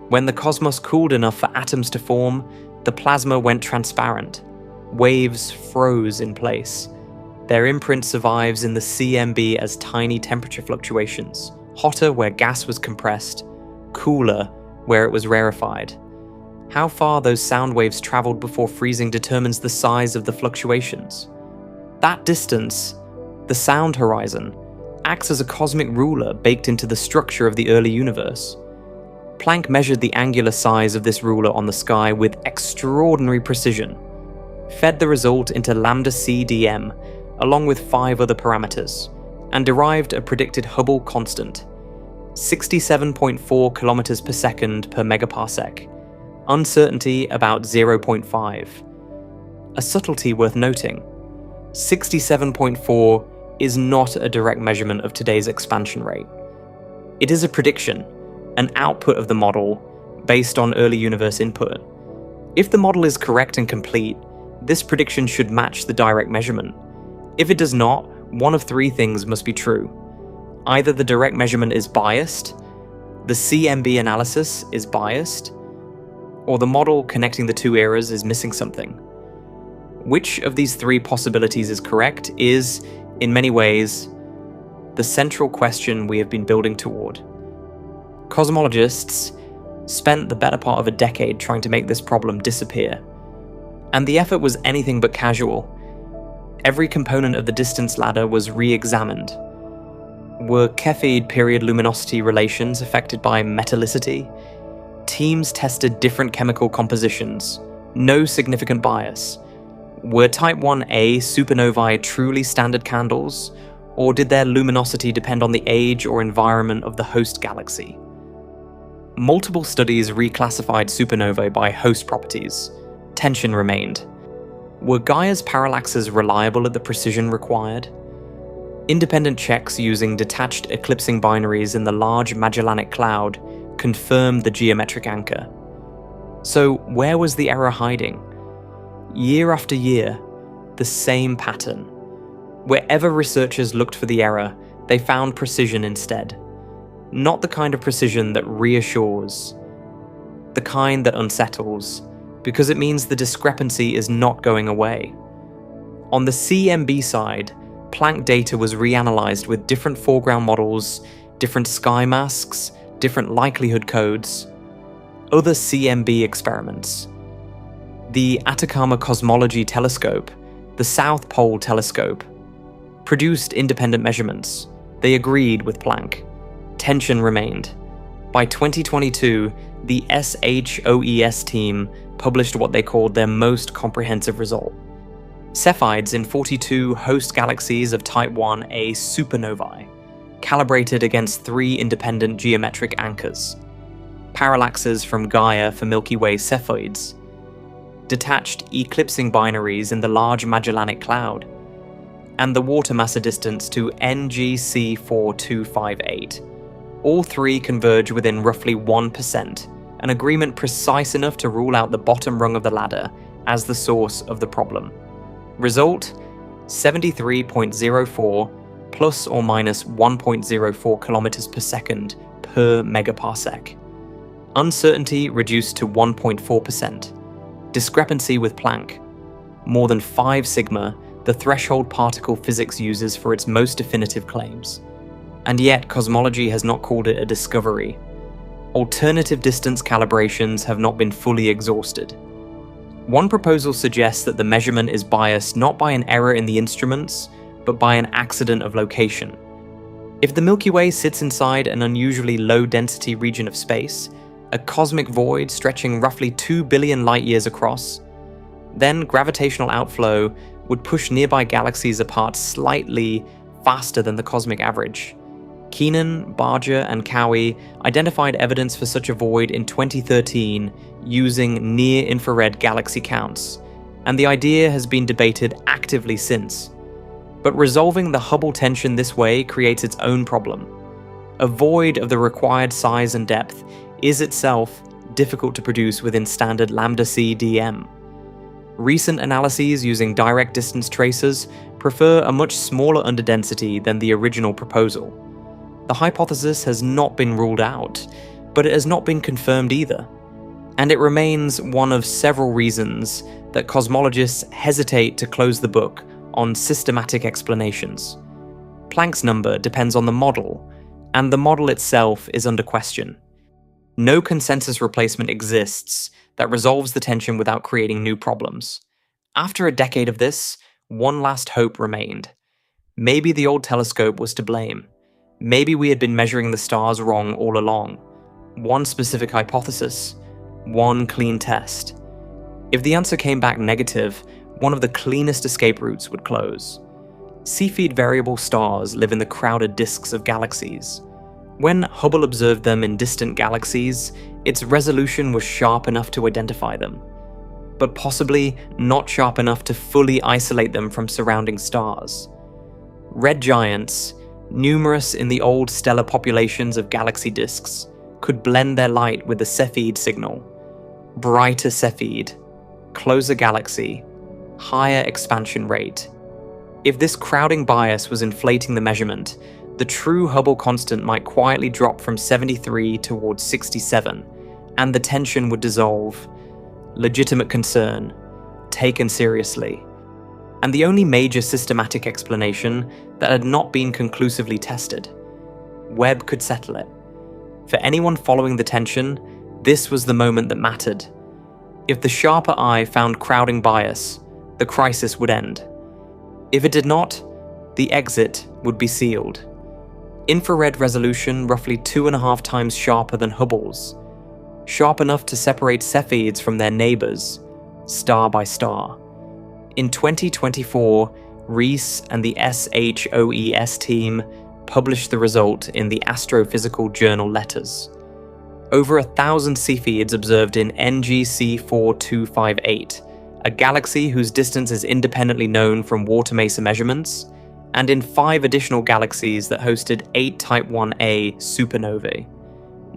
When the cosmos cooled enough for atoms to form, the plasma went transparent. Waves froze in place. Their imprint survives in the CMB as tiny temperature fluctuations, hotter where gas was compressed, cooler where it was rarefied. How far those sound waves traveled before freezing determines the size of the fluctuations. That distance, the sound horizon, acts as a cosmic ruler baked into the structure of the early universe. Planck measured the angular size of this ruler on the sky with extraordinary precision, fed the result into Lambda-CDM along with 5 other parameters, and derived a predicted Hubble constant, 67.4 kilometers per second per megaparsec, uncertainty about 0.5. A subtlety worth noting: 67.4 is not a direct measurement of today's expansion rate. It is a prediction, an output of the model based on early universe input. If the model is correct and complete, this prediction should match the direct measurement. If it does not, one of 3 things must be true. Either the direct measurement is biased, the CMB analysis is biased, or the model connecting the 2 eras is missing something. Which of these 3 possibilities is correct is, in many ways, the central question we have been building toward. Cosmologists spent the better part of a decade trying to make this problem disappear, and the effort was anything but casual. Every component of the distance ladder was re-examined. Were Cepheid period luminosity relations affected by metallicity? Teams tested different chemical compositions, no significant bias. Were Type 1a supernovae truly standard candles, or did their luminosity depend on the age or environment of the host galaxy? Multiple studies reclassified supernovae by host properties. Tension remained. Were Gaia's parallaxes reliable at the precision required? Independent checks using detached eclipsing binaries in the Large Magellanic Cloud confirmed the geometric anchor. So where was the error hiding? Year after year, the same pattern. Wherever researchers looked for the error, they found precision instead. Not the kind of precision that reassures, the kind that unsettles, because it means the discrepancy is not going away. On the CMB side, Planck data was reanalyzed with different foreground models, different sky masks, different likelihood codes. Other CMB experiments. The Atacama Cosmology Telescope, the South Pole Telescope, produced independent measurements. They agreed with Planck. Tension remained. By 2022, the SHOES team published what they called their most comprehensive result. Cepheids in 42 host galaxies of Type 1a supernovae, calibrated against 3 independent geometric anchors. Parallaxes from Gaia for Milky Way Cepheids. Detached eclipsing binaries in the Large Magellanic Cloud. and the water mass distance to NGC4258. All three converge within roughly 1%, an agreement precise enough to rule out the bottom rung of the ladder as the source of the problem. Result: 73.04 plus or minus 1.04 kilometers per second per megaparsec. Uncertainty reduced to 1.4%. Discrepancy with Planck. More than 5 sigma, the threshold particle physics uses for its most definitive claims. And yet, cosmology has not called it a discovery. Alternative distance calibrations have not been fully exhausted. One proposal suggests that the measurement is biased not by an error in the instruments, but by an accident of location. If the Milky Way sits inside an unusually low-density region of space, a cosmic void stretching roughly 2 billion light-years across, then gravitational outflow would push nearby galaxies apart slightly faster than the cosmic average. Keenan, Barger, and Cowie identified evidence for such a void in 2013 using near-infrared galaxy counts, and the idea has been debated actively since. But resolving the Hubble tension this way creates its own problem. A void of the required size and depth is itself difficult to produce within standard Lambda-CDM. Recent analyses using direct distance tracers prefer a much smaller underdensity than the original proposal. The hypothesis has not been ruled out, but it has not been confirmed either. And it remains one of several reasons that cosmologists hesitate to close the book on systematic explanations. Planck's number depends on the model, and the model itself is under question. No consensus replacement exists that resolves the tension without creating new problems. After a decade of this, one last hope remained. Maybe the old telescope was to blame. Maybe we had been measuring the stars wrong all along. One specific hypothesis, one clean test. If the answer came back negative, one of the cleanest escape routes would close. Cepheid variable stars live in the crowded disks of galaxies. When Hubble observed them in distant galaxies, its resolution was sharp enough to identify them, but possibly not sharp enough to fully isolate them from surrounding stars. Red giants, numerous in the old stellar populations of galaxy disks, could blend their light with the Cepheid signal. Brighter Cepheid, closer galaxy, higher expansion rate. If this crowding bias was inflating the measurement, the true Hubble constant might quietly drop from 73 towards 67, and the tension would dissolve. Legitimate concern, taken seriously. And the only major systematic explanation that had not been conclusively tested. Webb could settle it. For anyone following the tension, this was the moment that mattered. If the sharper eye found crowding bias, the crisis would end. If it did not, the exit would be sealed. Infrared resolution roughly 2.5 times sharper than Hubble's. Sharp enough to separate Cepheids from their neighbors, star by star. In 2024, Rees and the SHOES team published the result in the Astrophysical Journal Letters. Over 1,000 Cepheids observed in NGC4258, a galaxy whose distance is independently known from water mesa measurements, and in 5 additional galaxies that hosted 8 Type 1a supernovae.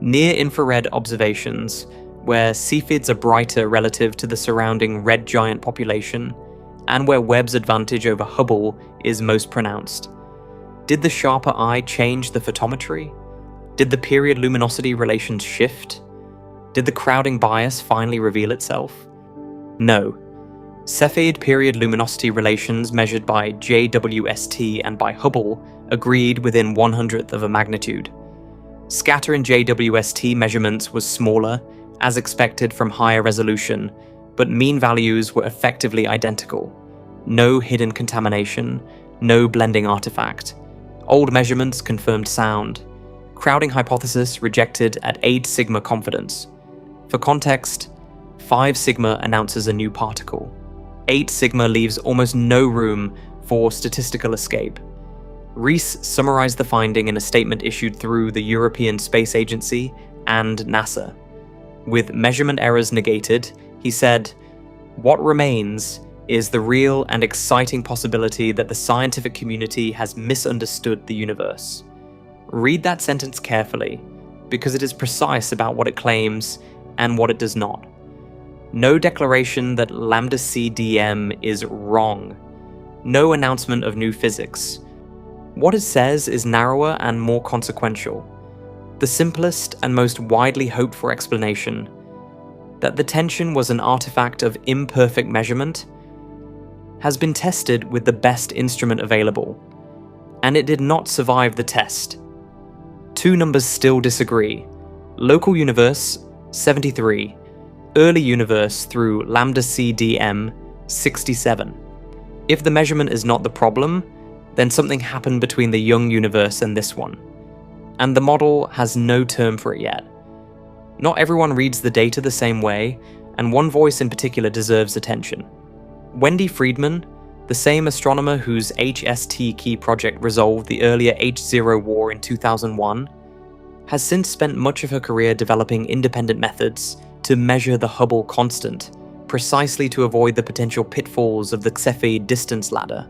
Near-infrared observations, where Cepheids are brighter relative to the surrounding red giant population, and where Webb's advantage over Hubble is most pronounced. Did the sharper eye change the photometry? Did the period luminosity relations shift? Did the crowding bias finally reveal itself? No. Cepheid period luminosity relations measured by JWST and by Hubble agreed within 1/100th of a magnitude. Scatter in JWST measurements was smaller, as expected from higher resolution, but mean values were effectively identical. No hidden contamination, no blending artifact. Old measurements confirmed sound. Crowding hypothesis rejected at 8 sigma confidence. For context, 5 sigma announces a new particle. 8 sigma leaves almost no room for statistical escape. Rees summarized the finding in a statement issued through the European Space Agency and NASA. With measurement errors negated, he said, "What remains is the real and exciting possibility that the scientific community has misunderstood the universe. Read that sentence carefully, because it is precise about what it claims and what it does not. No declaration that Lambda-CDM is wrong. No announcement of new physics. What it says is narrower and more consequential. The simplest and most widely hoped for explanation, that the tension was an artifact of imperfect measurement, has been tested with the best instrument available, and it did not survive the test. Two numbers still disagree. Local universe, 73. Early universe through Lambda-CDM, 67. If the measurement is not the problem, then something happened between the young universe and this one. And the model has no term for it yet. Not everyone reads the data the same way, and one voice in particular deserves attention. Wendy Friedman, the same astronomer whose HST key project resolved the earlier H0 war in 2001, has since spent much of her career developing independent methods to measure the Hubble constant, precisely to avoid the potential pitfalls of the Cepheid distance ladder.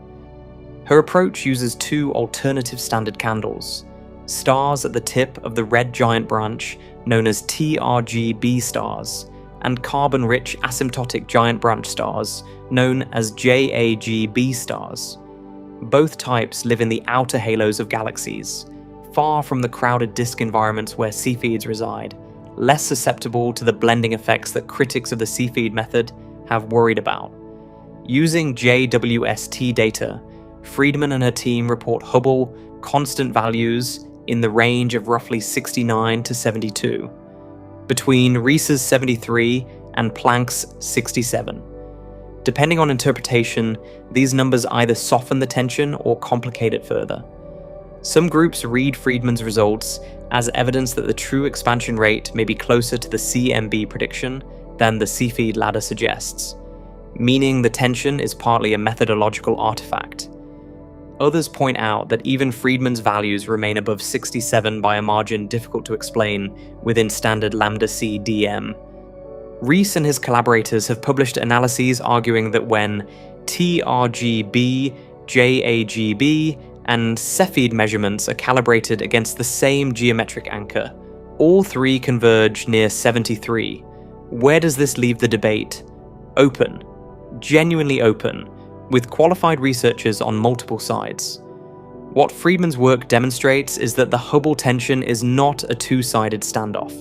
Her approach uses two alternative standard candles, stars at the tip of the red giant branch known as TRG-B stars, and carbon-rich asymptotic giant branch stars known as JAG-B stars. Both types live in the outer halos of galaxies, far from the crowded disk environments where Cepheids reside, less susceptible to the blending effects that critics of the Cepheid method have worried about. Using JWST data, Friedman and her team report Hubble constant values in the range of roughly 69 to 72, between Ries's 73 and Planck's 67. Depending on interpretation, these numbers either soften the tension or complicate it further. Some groups read Friedman's results as evidence that the true expansion rate may be closer to the CMB prediction than the Cepheid ladder suggests, meaning the tension is partly a methodological artifact. Others point out that even Friedman's values remain above 67 by a margin difficult to explain within standard Lambda-CDM. Ries and his collaborators have published analyses arguing that when TRG-B, JAG-B, and Cepheid measurements are calibrated against the same geometric anchor, all three converge near 73. Where does this leave the debate? Open. Genuinely open, with qualified researchers on multiple sides. What Friedman's work demonstrates is that the Hubble tension is not a two-sided standoff.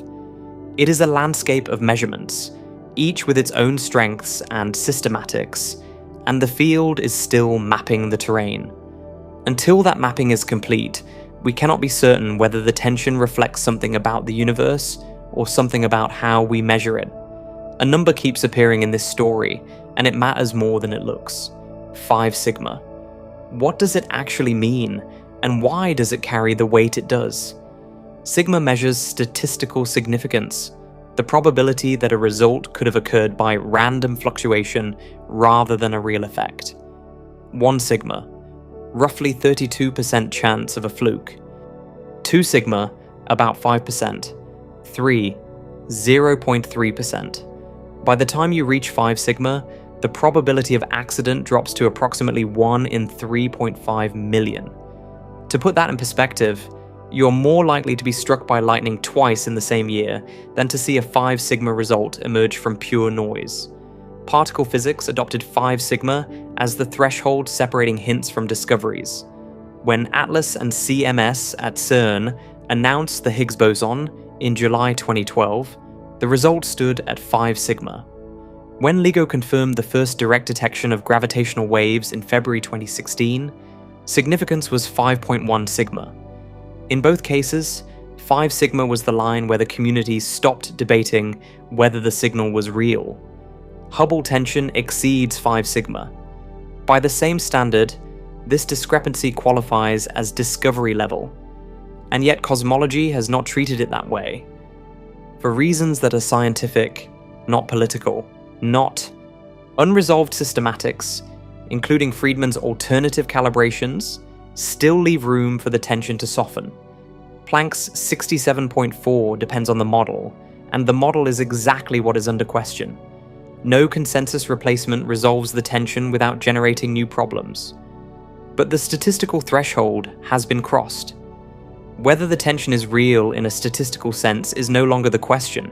It is a landscape of measurements, each with its own strengths and systematics, and the field is still mapping the terrain. Until that mapping is complete, we cannot be certain whether the tension reflects something about the universe or something about how we measure it. A number keeps appearing in this story, and it matters more than it looks. 5 sigma. What does it actually mean, and why does it carry the weight it does? Sigma measures statistical significance, the probability that a result could have occurred by random fluctuation rather than a real effect. 1 sigma, roughly 32% chance of a fluke. 2 sigma, about 5%. 3, 0.3%. By the time you reach 5 sigma, the probability of accident drops to approximately 1 in 3.5 million. To put that in perspective, you're more likely to be struck by lightning twice in the same year than to see a 5 sigma result emerge from pure noise. Particle physics adopted 5 sigma as the threshold separating hints from discoveries. When Atlas and CMS at CERN announced the Higgs boson in July 2012, the result stood at 5 sigma. When LIGO confirmed the first direct detection of gravitational waves in February 2016, significance was 5.1 sigma. In both cases, 5 sigma was the line where the community stopped debating whether the signal was real. Hubble tension exceeds 5 sigma. By the same standard, this discrepancy qualifies as discovery level, and yet cosmology has not treated it that way. For reasons that are scientific, not political. Not. Unresolved systematics, including Friedman's alternative calibrations, still leave room for the tension to soften. Planck's 67.4 depends on the model, and the model is exactly what is under question. No consensus replacement resolves the tension without generating new problems. But the statistical threshold has been crossed. Whether the tension is real in a statistical sense is no longer the question.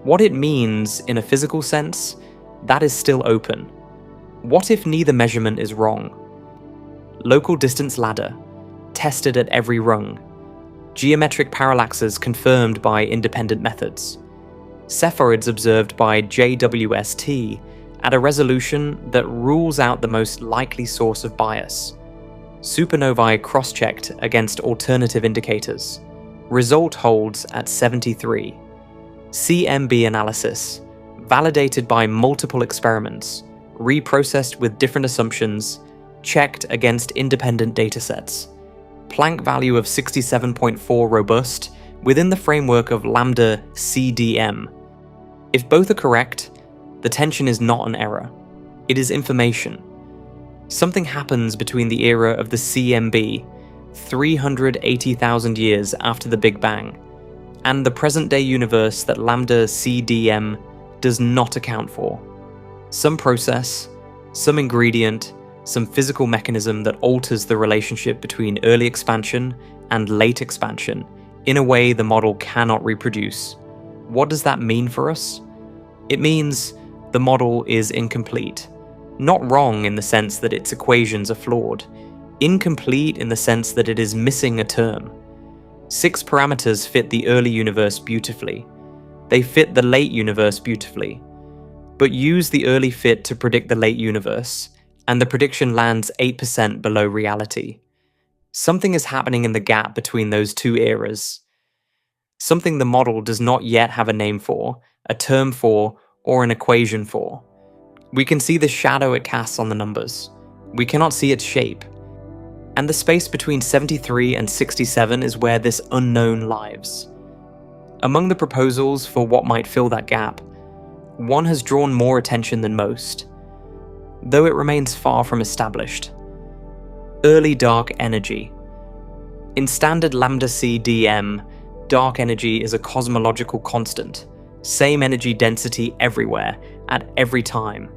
What it means in a physical sense, that is still open. What if neither measurement is wrong? Local distance ladder, tested at every rung. Geometric parallaxes confirmed by independent methods. Cepheids observed by JWST at a resolution that rules out the most likely source of bias. Supernovae cross-checked against alternative indicators. Result holds at 73. CMB analysis, validated by multiple experiments, reprocessed with different assumptions, checked against independent datasets. Planck value of 67.4 robust, within the framework of Lambda-CDM. If both are correct, the tension is not an error. It is information. Something happens between the era of the CMB, 380,000 years after the Big Bang, and the present-day universe that Lambda-CDM does not account for. Some process, some ingredient, some physical mechanism that alters the relationship between early expansion and late expansion in a way the model cannot reproduce. What does that mean for us? It means the model is incomplete. Not wrong in the sense that its equations are flawed. Incomplete in the sense that it is missing a term. 6 parameters fit the early universe beautifully. They fit the late universe beautifully. But use the early fit to predict the late universe, and the prediction lands 8% below reality. Something is happening in the gap between those two eras. Something the model does not yet have a name for, a term for, or an equation for. We can see the shadow it casts on the numbers. We cannot see its shape. And the space between 73 and 67 is where this unknown lives. Among the proposals for what might fill that gap, one has drawn more attention than most, though it remains far from established. Early dark energy. In standard Lambda-CDM, dark energy is a cosmological constant, same energy density everywhere, at every time,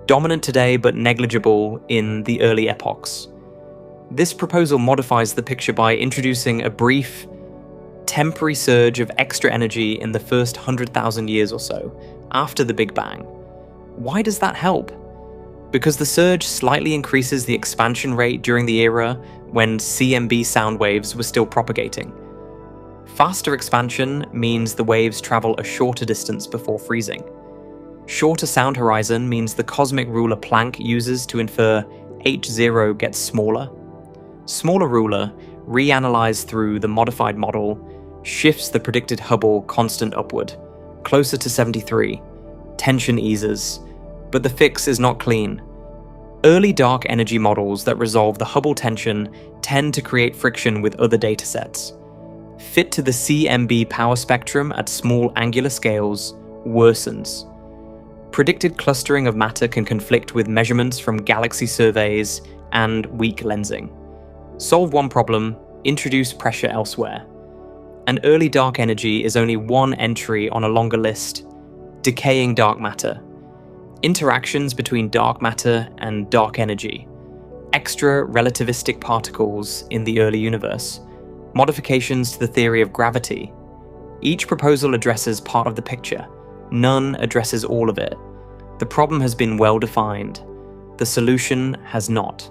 dominant today but negligible in the early epochs. This proposal modifies the picture by introducing a brief, temporary surge of extra energy in the first 100,000 years or so, after the Big Bang. Why does that help? Because the surge slightly increases the expansion rate during the era when CMB sound waves were still propagating. Faster expansion means the waves travel a shorter distance before freezing. Shorter sound horizon means the cosmic ruler Planck uses to infer H0 gets smaller. Smaller ruler, reanalyzed through the modified model, shifts the predicted Hubble constant upward, closer to 73. Tension eases, but the fix is not clean. Early dark energy models that resolve the Hubble tension tend to create friction with other datasets. Fit to the CMB power spectrum at small angular scales worsens. Predicted clustering of matter can conflict with measurements from galaxy surveys and weak lensing. Solve one problem, introduce pressure elsewhere. And early dark energy is only one entry on a longer list: decaying dark matter. Interactions between dark matter and dark energy. Extra relativistic particles in the early universe. Modifications to the theory of gravity. Each proposal addresses part of the picture. None addresses all of it. The problem has been well defined. The solution has not.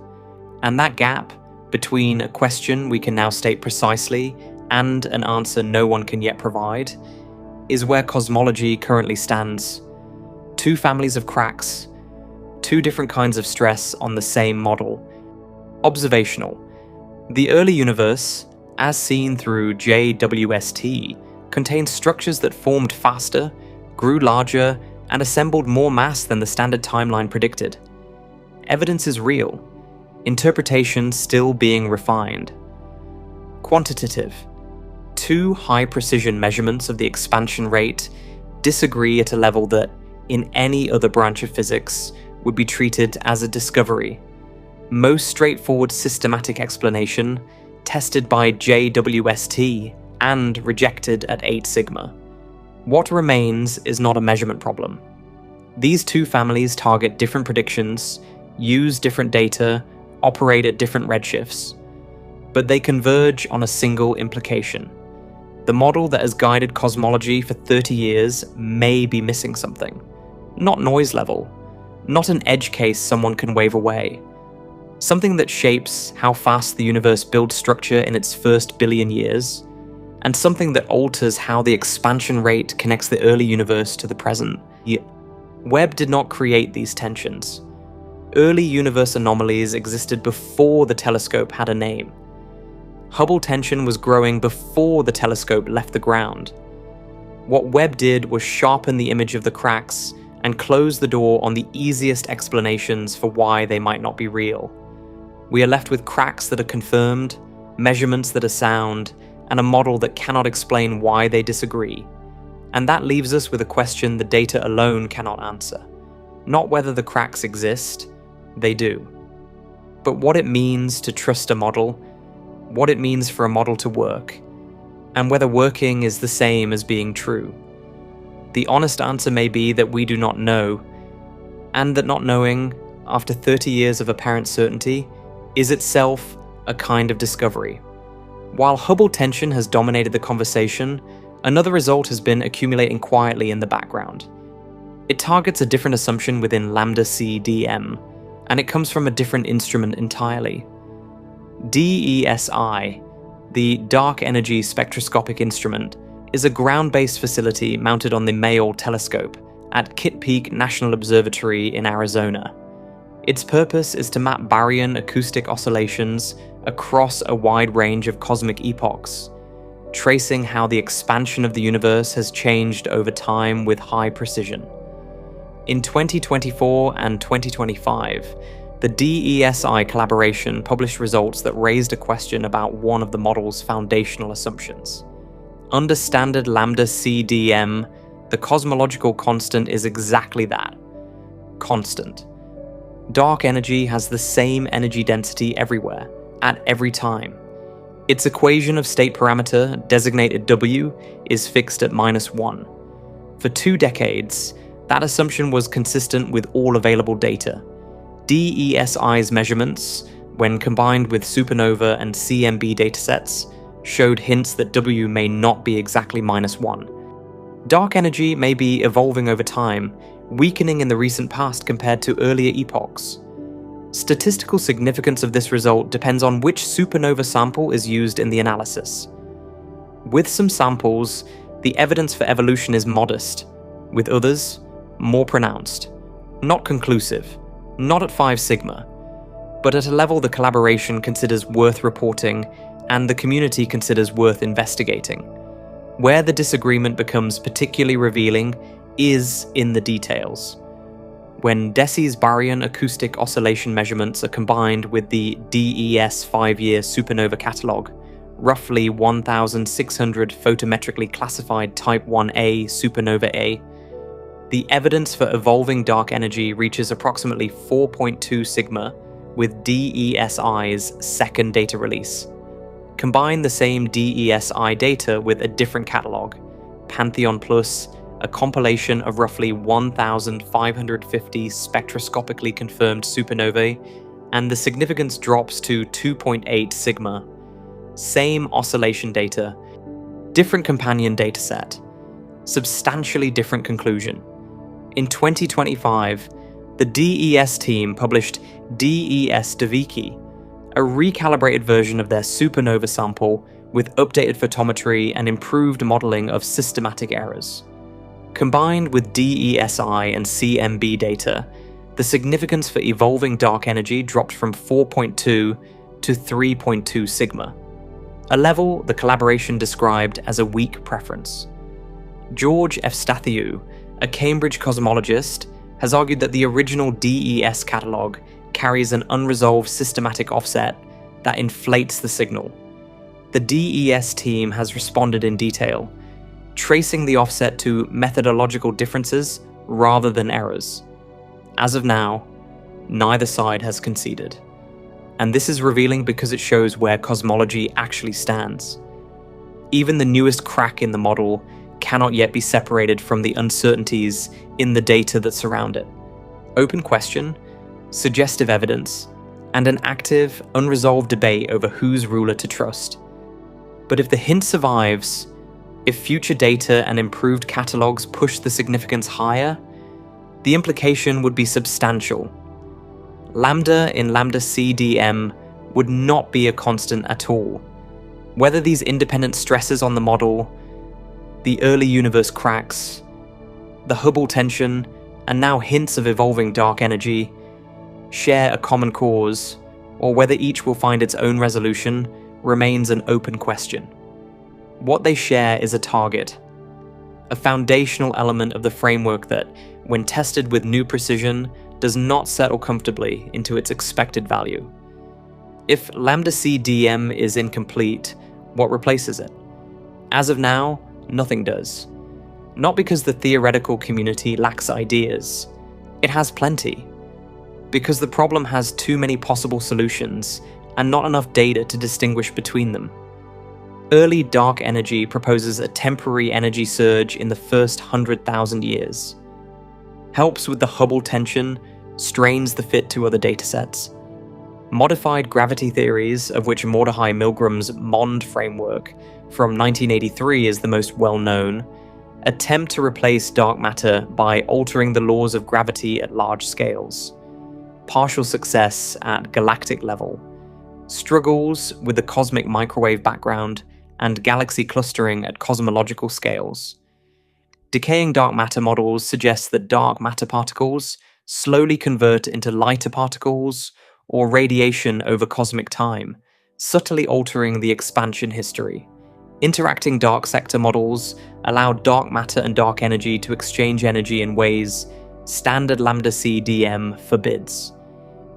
And that gap between a question we can now state precisely and an answer no one can yet provide is where cosmology currently stands. 2 families of cracks, 2 different kinds of stress on the same model. Observational. The early universe, as seen through JWST, contains structures that formed faster, grew larger, and assembled more mass than the standard timeline predicted. Evidence is real. Interpretation still being refined. Quantitative. 2 high-precision measurements of the expansion rate disagree at a level that, in any other branch of physics, would be treated as a discovery. Most straightforward systematic explanation, tested by JWST and rejected at 8 sigma. What remains is not a measurement problem. These two families target different predictions, use different data, operate at different redshifts, but they converge on a single implication. The model that has guided cosmology for 30 years may be missing something. Not noise level, not an edge case someone can wave away. Something that shapes how fast the universe builds structure in its first billion years, and something that alters how the expansion rate connects the early universe to the present. Webb did not create these tensions. Early universe anomalies existed before the telescope had a name. Hubble tension was growing before the telescope left the ground. What Webb did was sharpen the image of the cracks and close the door on the easiest explanations for why they might not be real. We are left with cracks that are confirmed, measurements that are sound, and a model that cannot explain why they disagree. And that leaves us with a question the data alone cannot answer. Not whether the cracks exist, they do. But what it means to trust a model, what it means for a model to work, and whether working is the same as being true. The honest answer may be that we do not know, and that not knowing, after 30 years of apparent certainty, is itself a kind of discovery. While Hubble tension has dominated the conversation, another result has been accumulating quietly in the background. It targets a different assumption within Lambda-CDM, and it comes from a different instrument entirely. DESI, the Dark Energy Spectroscopic Instrument, is a ground-based facility mounted on the Mail telescope at Kitt Peak National Observatory in Arizona. Its purpose is to map baryon acoustic oscillations across a wide range of cosmic epochs, tracing how the expansion of the universe has changed over time with high precision. In 2024 and 2025, the DESI collaboration published results that raised a question about one of the model's foundational assumptions. Under standard Lambda-CDM, the cosmological constant is exactly that: constant. Dark energy has the same energy density everywhere, at every time. Its equation of state parameter, designated W, is fixed at -1. For 2 decades, that assumption was consistent with all available data. DESI's measurements, when combined with supernova and CMB datasets, showed hints that W may not be exactly -1. Dark energy may be evolving over time, weakening in the recent past compared to earlier epochs. Statistical significance of this result depends on which supernova sample is used in the analysis. With some samples, the evidence for evolution is modest. With others, more pronounced. Not conclusive, not at 5 sigma, but at a level the collaboration considers worth reporting and the community considers worth investigating. Where the disagreement becomes particularly revealing is in the details. When DESI's baryon acoustic oscillation measurements are combined with the DES 5-year supernova catalogue, roughly 1,600 photometrically classified Type 1a supernova A, the evidence for evolving dark energy reaches approximately 4.2 sigma with DESI's second data release. Combine the same DESI data with a different catalogue, Pantheon Plus, a compilation of roughly 1,550 spectroscopically confirmed supernovae, and the significance drops to 2.8 sigma. Same oscillation data, different companion dataset, substantially different conclusion. In 2025, the DES team published DES Daviki, a recalibrated version of their supernova sample with updated photometry and improved modelling of systematic errors. Combined with DESI and CMB data, the significance for evolving dark energy dropped from 4.2 to 3.2 sigma, a level the collaboration described as a weak preference. George Efstathiou, a Cambridge cosmologist, has argued that the original DES catalogue carries an unresolved systematic offset that inflates the signal. The DES team has responded in detail, tracing the offset to methodological differences rather than errors. As of now, neither side has conceded. And this is revealing because it shows where cosmology actually stands. Even the newest crack in the model cannot yet be separated from the uncertainties in the data that surround it. Open question, suggestive evidence, and an active, unresolved debate over whose ruler to trust. But if the hint survives, if future data and improved catalogues push the significance higher, the implication would be substantial. Lambda in Lambda-CDM would not be a constant at all. Whether these independent stresses on the model, the early universe cracks, the Hubble tension, and now hints of evolving dark energy, share a common cause, or whether each will find its own resolution, remains an open question. What they share is a target, a foundational element of the framework that, when tested with new precision, does not settle comfortably into its expected value. If Lambda-CDM is incomplete, what replaces it? As of now, nothing does. Not because the theoretical community lacks ideas. It has plenty. Because the problem has too many possible solutions and not enough data to distinguish between them. Early dark energy proposes a temporary energy surge in the first 100,000 years. Helps with the Hubble tension, strains the fit to other datasets. Modified gravity theories, of which Mordechai Milgram's MOND framework from 1983 is the most well-known, attempt to replace dark matter by altering the laws of gravity at large scales. Partial success at galactic level. Struggles with the cosmic microwave background and galaxy clustering at cosmological scales. Decaying dark matter models suggest that dark matter particles slowly convert into lighter particles or radiation over cosmic time, subtly altering the expansion history. Interacting dark sector models allow dark matter and dark energy to exchange energy in ways standard Lambda-CDM forbids.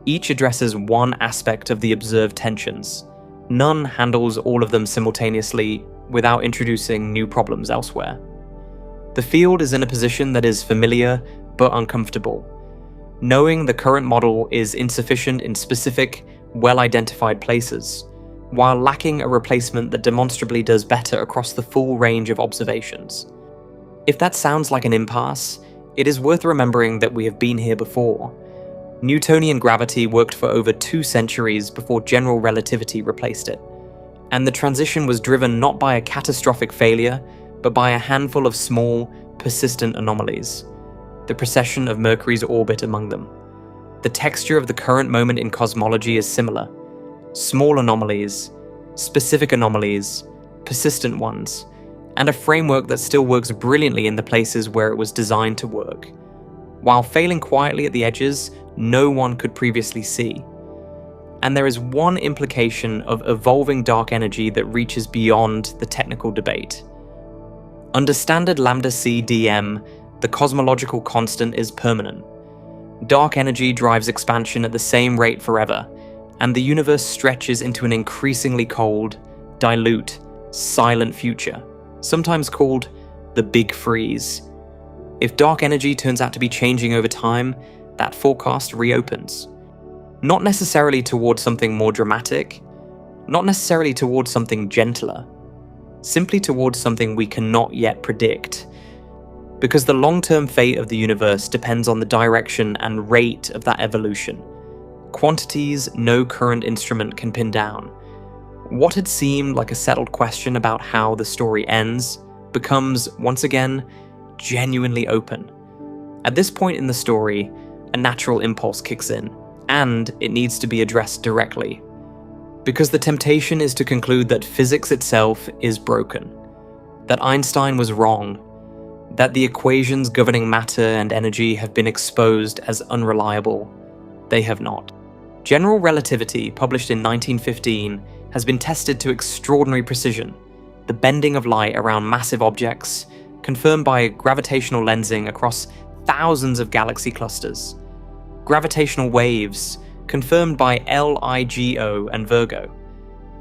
Each addresses one aspect of the observed tensions. None handles all of them simultaneously without introducing new problems elsewhere. The field is in a position that is familiar but uncomfortable. Knowing the current model is insufficient in specific, well-identified places, while lacking a replacement that demonstrably does better across the full range of observations. If that sounds like an impasse, it is worth remembering that we have been here before. Newtonian gravity worked for over 2 centuries before general relativity replaced it, and the transition was driven not by a catastrophic failure, but by a handful of small, persistent anomalies. The precession of Mercury's orbit among them. The texture of the current moment in cosmology is similar. Small anomalies, specific anomalies, persistent ones, and a framework that still works brilliantly in the places where it was designed to work, while failing quietly at the edges no one could previously see. And there is one implication of evolving dark energy that reaches beyond the technical debate. Under standard Lambda-CDM, the cosmological constant is permanent. Dark energy drives expansion at the same rate forever, and the universe stretches into an increasingly cold, dilute, silent future, sometimes called the Big Freeze. If dark energy turns out to be changing over time, that forecast reopens. Not necessarily towards something more dramatic, not necessarily towards something gentler, simply towards something we cannot yet predict. Because the long-term fate of the universe depends on the direction and rate of that evolution. Quantities no current instrument can pin down. What had seemed like a settled question about how the story ends becomes, once again, genuinely open. At this point in the story, a natural impulse kicks in, and it needs to be addressed directly. Because the temptation is to conclude that physics itself is broken, that Einstein was wrong, that the equations governing matter and energy have been exposed as unreliable. They have not. General relativity, published in 1915, has been tested to extraordinary precision. The bending of light around massive objects, confirmed by gravitational lensing across thousands of galaxy clusters. Gravitational waves, confirmed by LIGO and Virgo.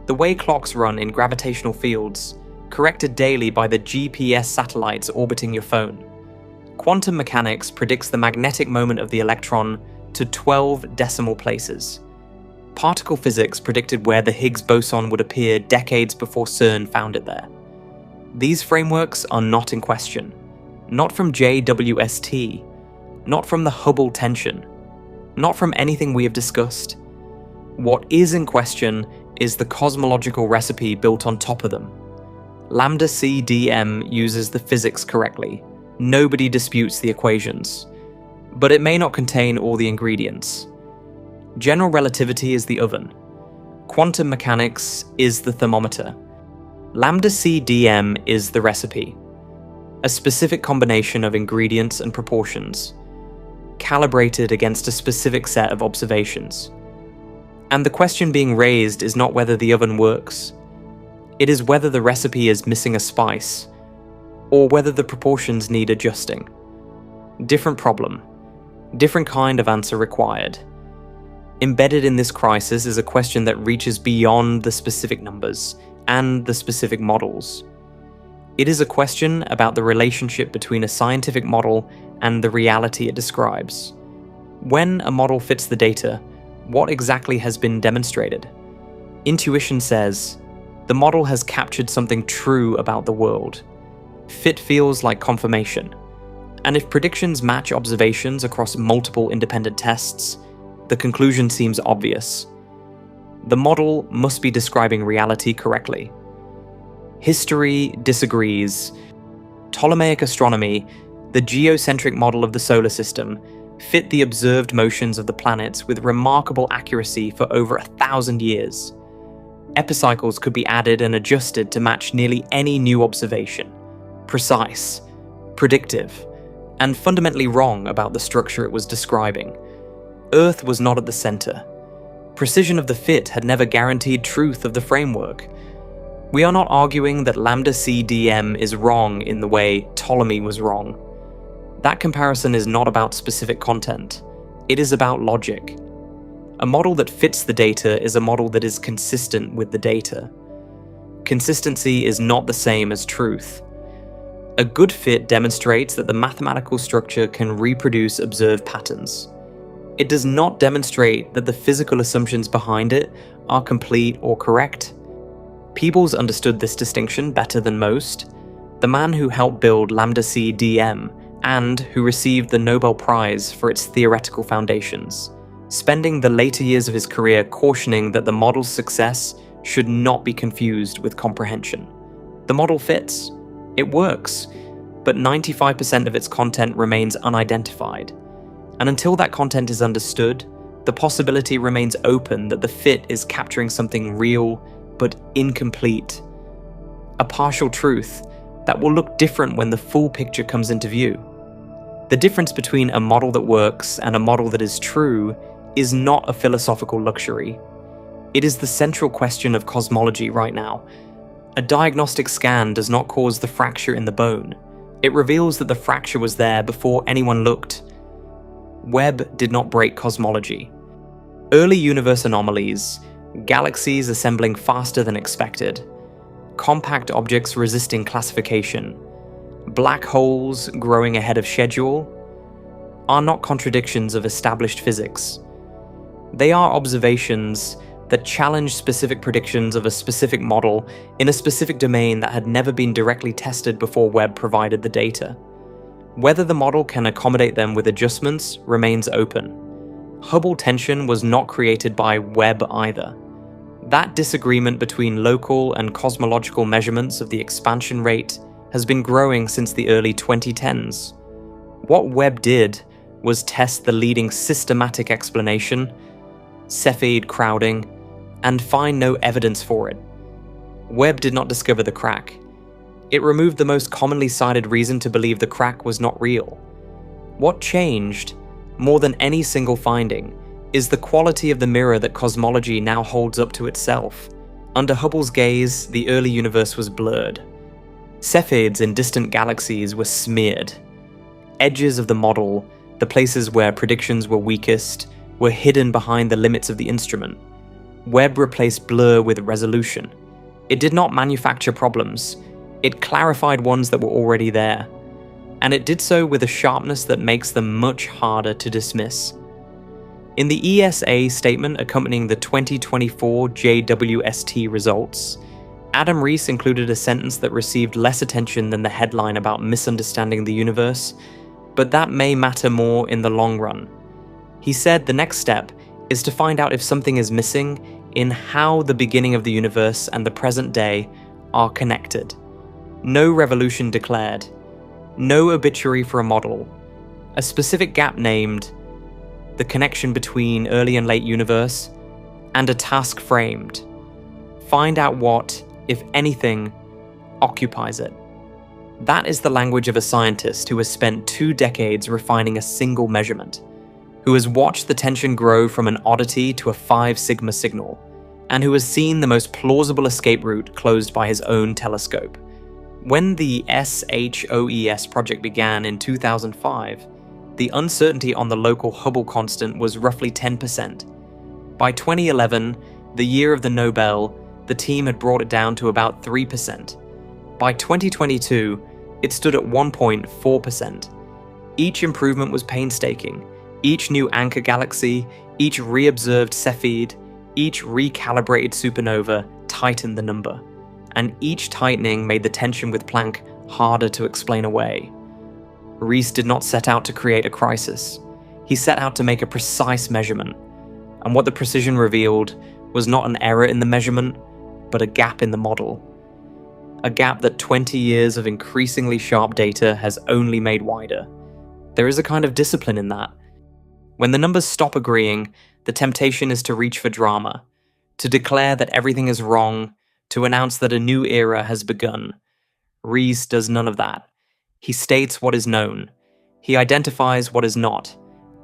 The way clocks run in gravitational fields, corrected daily by the GPS satellites orbiting your phone. Quantum mechanics predicts the magnetic moment of the electron to 12 decimal places. Particle physics predicted where the Higgs boson would appear decades before CERN found it there. These frameworks are not in question. Not from JWST, not from the Hubble tension, not from anything we have discussed. What is in question is the cosmological recipe built on top of them. Lambda-CDM uses the physics correctly. Nobody disputes the equations. But it may not contain all the ingredients. General relativity is the oven. Quantum mechanics is the thermometer. Lambda-CDM is the recipe. A specific combination of ingredients and proportions, calibrated against a specific set of observations. And the question being raised is not whether the oven works. It is whether the recipe is missing a spice, or whether the proportions need adjusting. Different problem, different kind of answer required. Embedded in this crisis is a question that reaches beyond the specific numbers and the specific models. It is a question about the relationship between a scientific model and the reality it describes. When a model fits the data, what exactly has been demonstrated? Intuition says, the model has captured something true about the world. Fit feels like confirmation. And if predictions match observations across multiple independent tests, the conclusion seems obvious. The model must be describing reality correctly. History disagrees. Ptolemaic astronomy, the geocentric model of the solar system, fit the observed motions of the planets with remarkable accuracy for over 1,000 years. Epicycles could be added and adjusted to match nearly any new observation. Precise, predictive, and fundamentally wrong about the structure it was describing. Earth was not at the center. Precision of the fit had never guaranteed truth of the framework. We are not arguing that Lambda-CDM is wrong in the way Ptolemy was wrong. That comparison is not about specific content. It is about logic. A model that fits the data is a model that is consistent with the data. Consistency is not the same as truth. A good fit demonstrates that the mathematical structure can reproduce observed patterns. It does not demonstrate that the physical assumptions behind it are complete or correct. Peebles understood this distinction better than most. The man who helped build Lambda-CDM and who received the Nobel Prize for its theoretical foundations, spending the later years of his career cautioning that the model's success should not be confused with comprehension. The model fits. It works, but 95% of its content remains unidentified. And until that content is understood, the possibility remains open that the fit is capturing something real but incomplete. A partial truth that will look different when the full picture comes into view. The difference between a model that works and a model that is true is not a philosophical luxury. It is the central question of cosmology right now. A diagnostic scan does not cause the fracture in the bone. It reveals that the fracture was there before anyone looked. Webb did not break cosmology. Early universe anomalies, galaxies assembling faster than expected, compact objects resisting classification, black holes growing ahead of schedule, are not contradictions of established physics. They are observations that challenge specific predictions of a specific model in a specific domain that had never been directly tested before Webb provided the data. Whether the model can accommodate them with adjustments remains open. Hubble tension was not created by Webb either. That disagreement between local and cosmological measurements of the expansion rate has been growing since the early 2010s. What Webb did was test the leading systematic explanation, Cepheid crowding, and find no evidence for it. Webb did not discover the crack. It removed the most commonly cited reason to believe the crack was not real. What changed, more than any single finding, is the quality of the mirror that cosmology now holds up to itself. Under Hubble's gaze, the early universe was blurred. Cepheids in distant galaxies were smeared. Edges of the model, the places where predictions were weakest, were hidden behind the limits of the instrument. Webb replaced blur with resolution. It did not manufacture problems. It clarified ones that were already there. And it did so with a sharpness that makes them much harder to dismiss. In the ESA statement accompanying the 2024 JWST results, Adam Rees included a sentence that received less attention than the headline about misunderstanding the universe, but that may matter more in the long run. He said the next step is to find out if something is missing in how the beginning of the universe and the present day are connected. No revolution declared, no obituary for a model, a specific gap named, the connection between early and late universe, and a task framed. Find out what, if anything, occupies it. That is the language of a scientist who has spent 2 decades refining a single measurement, who has watched the tension grow from an oddity to a 5 sigma signal, and who has seen the most plausible escape route closed by his own telescope. When the SHOES project began in 2005, the uncertainty on the local Hubble constant was roughly 10%. By 2011, the year of the Nobel, the team had brought it down to about 3%. By 2022, it stood at 1.4%. Each improvement was painstaking. Each new anchor galaxy, each reobserved Cepheid, each recalibrated supernova tightened the number, and each tightening made the tension with Planck harder to explain away. Rees did not set out to create a crisis. He set out to make a precise measurement, and what the precision revealed was not an error in the measurement, but a gap in the model. A gap that 20 years of increasingly sharp data has only made wider. There is a kind of discipline in that. When the numbers stop agreeing, the temptation is to reach for drama, to declare that everything is wrong, to announce that a new era has begun. Rees does none of that. He states what is known, he identifies what is not,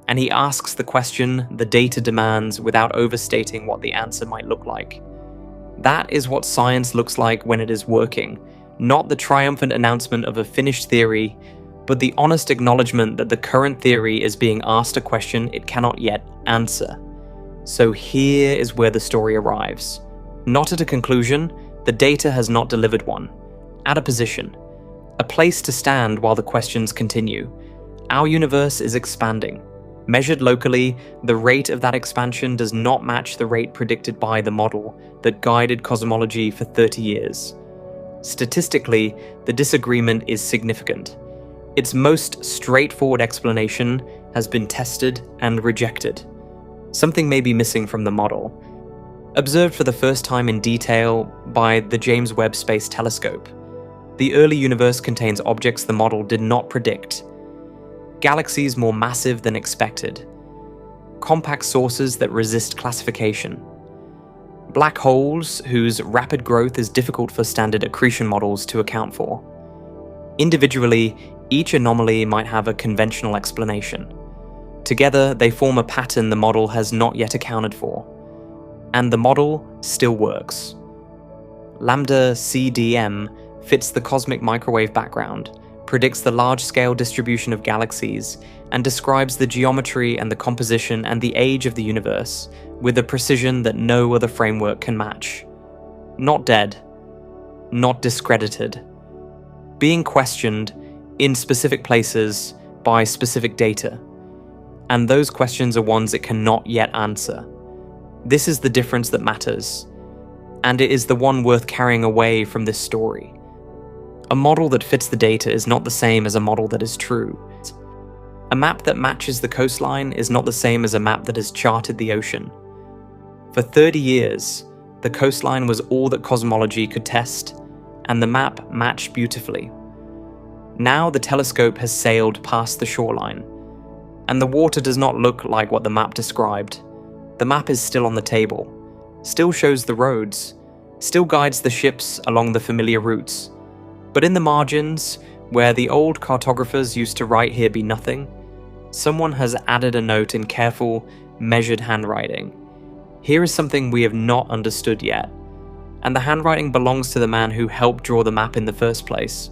and he asks the question the data demands without overstating what the answer might look like. That is what science looks like when it is working, not the triumphant announcement of a finished theory, but the honest acknowledgement that the current theory is being asked a question it cannot yet answer. So here is where the story arrives. Not at a conclusion, the data has not delivered one. At a position. A place to stand while the questions continue. Our universe is expanding. Measured locally, the rate of that expansion does not match the rate predicted by the model that guided cosmology for 30 years. Statistically, the disagreement is significant. Its most straightforward explanation has been tested and rejected. Something may be missing from the model. Observed for the first time in detail by the James Webb Space Telescope, the early universe contains objects the model did not predict. Galaxies more massive than expected. Compact sources that resist classification. Black holes whose rapid growth is difficult for standard accretion models to account for. Individually, each anomaly might have a conventional explanation. Together, they form a pattern the model has not yet accounted for. And the model still works. Lambda-CDM fits the cosmic microwave background, predicts the large-scale distribution of galaxies, and describes the geometry and the composition and the age of the universe with a precision that no other framework can match. Not dead. Not discredited. Being questioned in specific places by specific data. And those questions are ones it cannot yet answer. This is the difference that matters, and it is the one worth carrying away from this story. A model that fits the data is not the same as a model that is true. A map that matches the coastline is not the same as a map that has charted the ocean. For 30 years, the coastline was all that cosmology could test, and the map matched beautifully. Now the telescope has sailed past the shoreline, and the water does not look like what the map described. The map is still on the table, still shows the roads, still guides the ships along the familiar routes. But in the margins, where the old cartographers used to write "here be nothing," someone has added a note in careful, measured handwriting. Here is something we have not understood yet, and the handwriting belongs to the man who helped draw the map in the first place.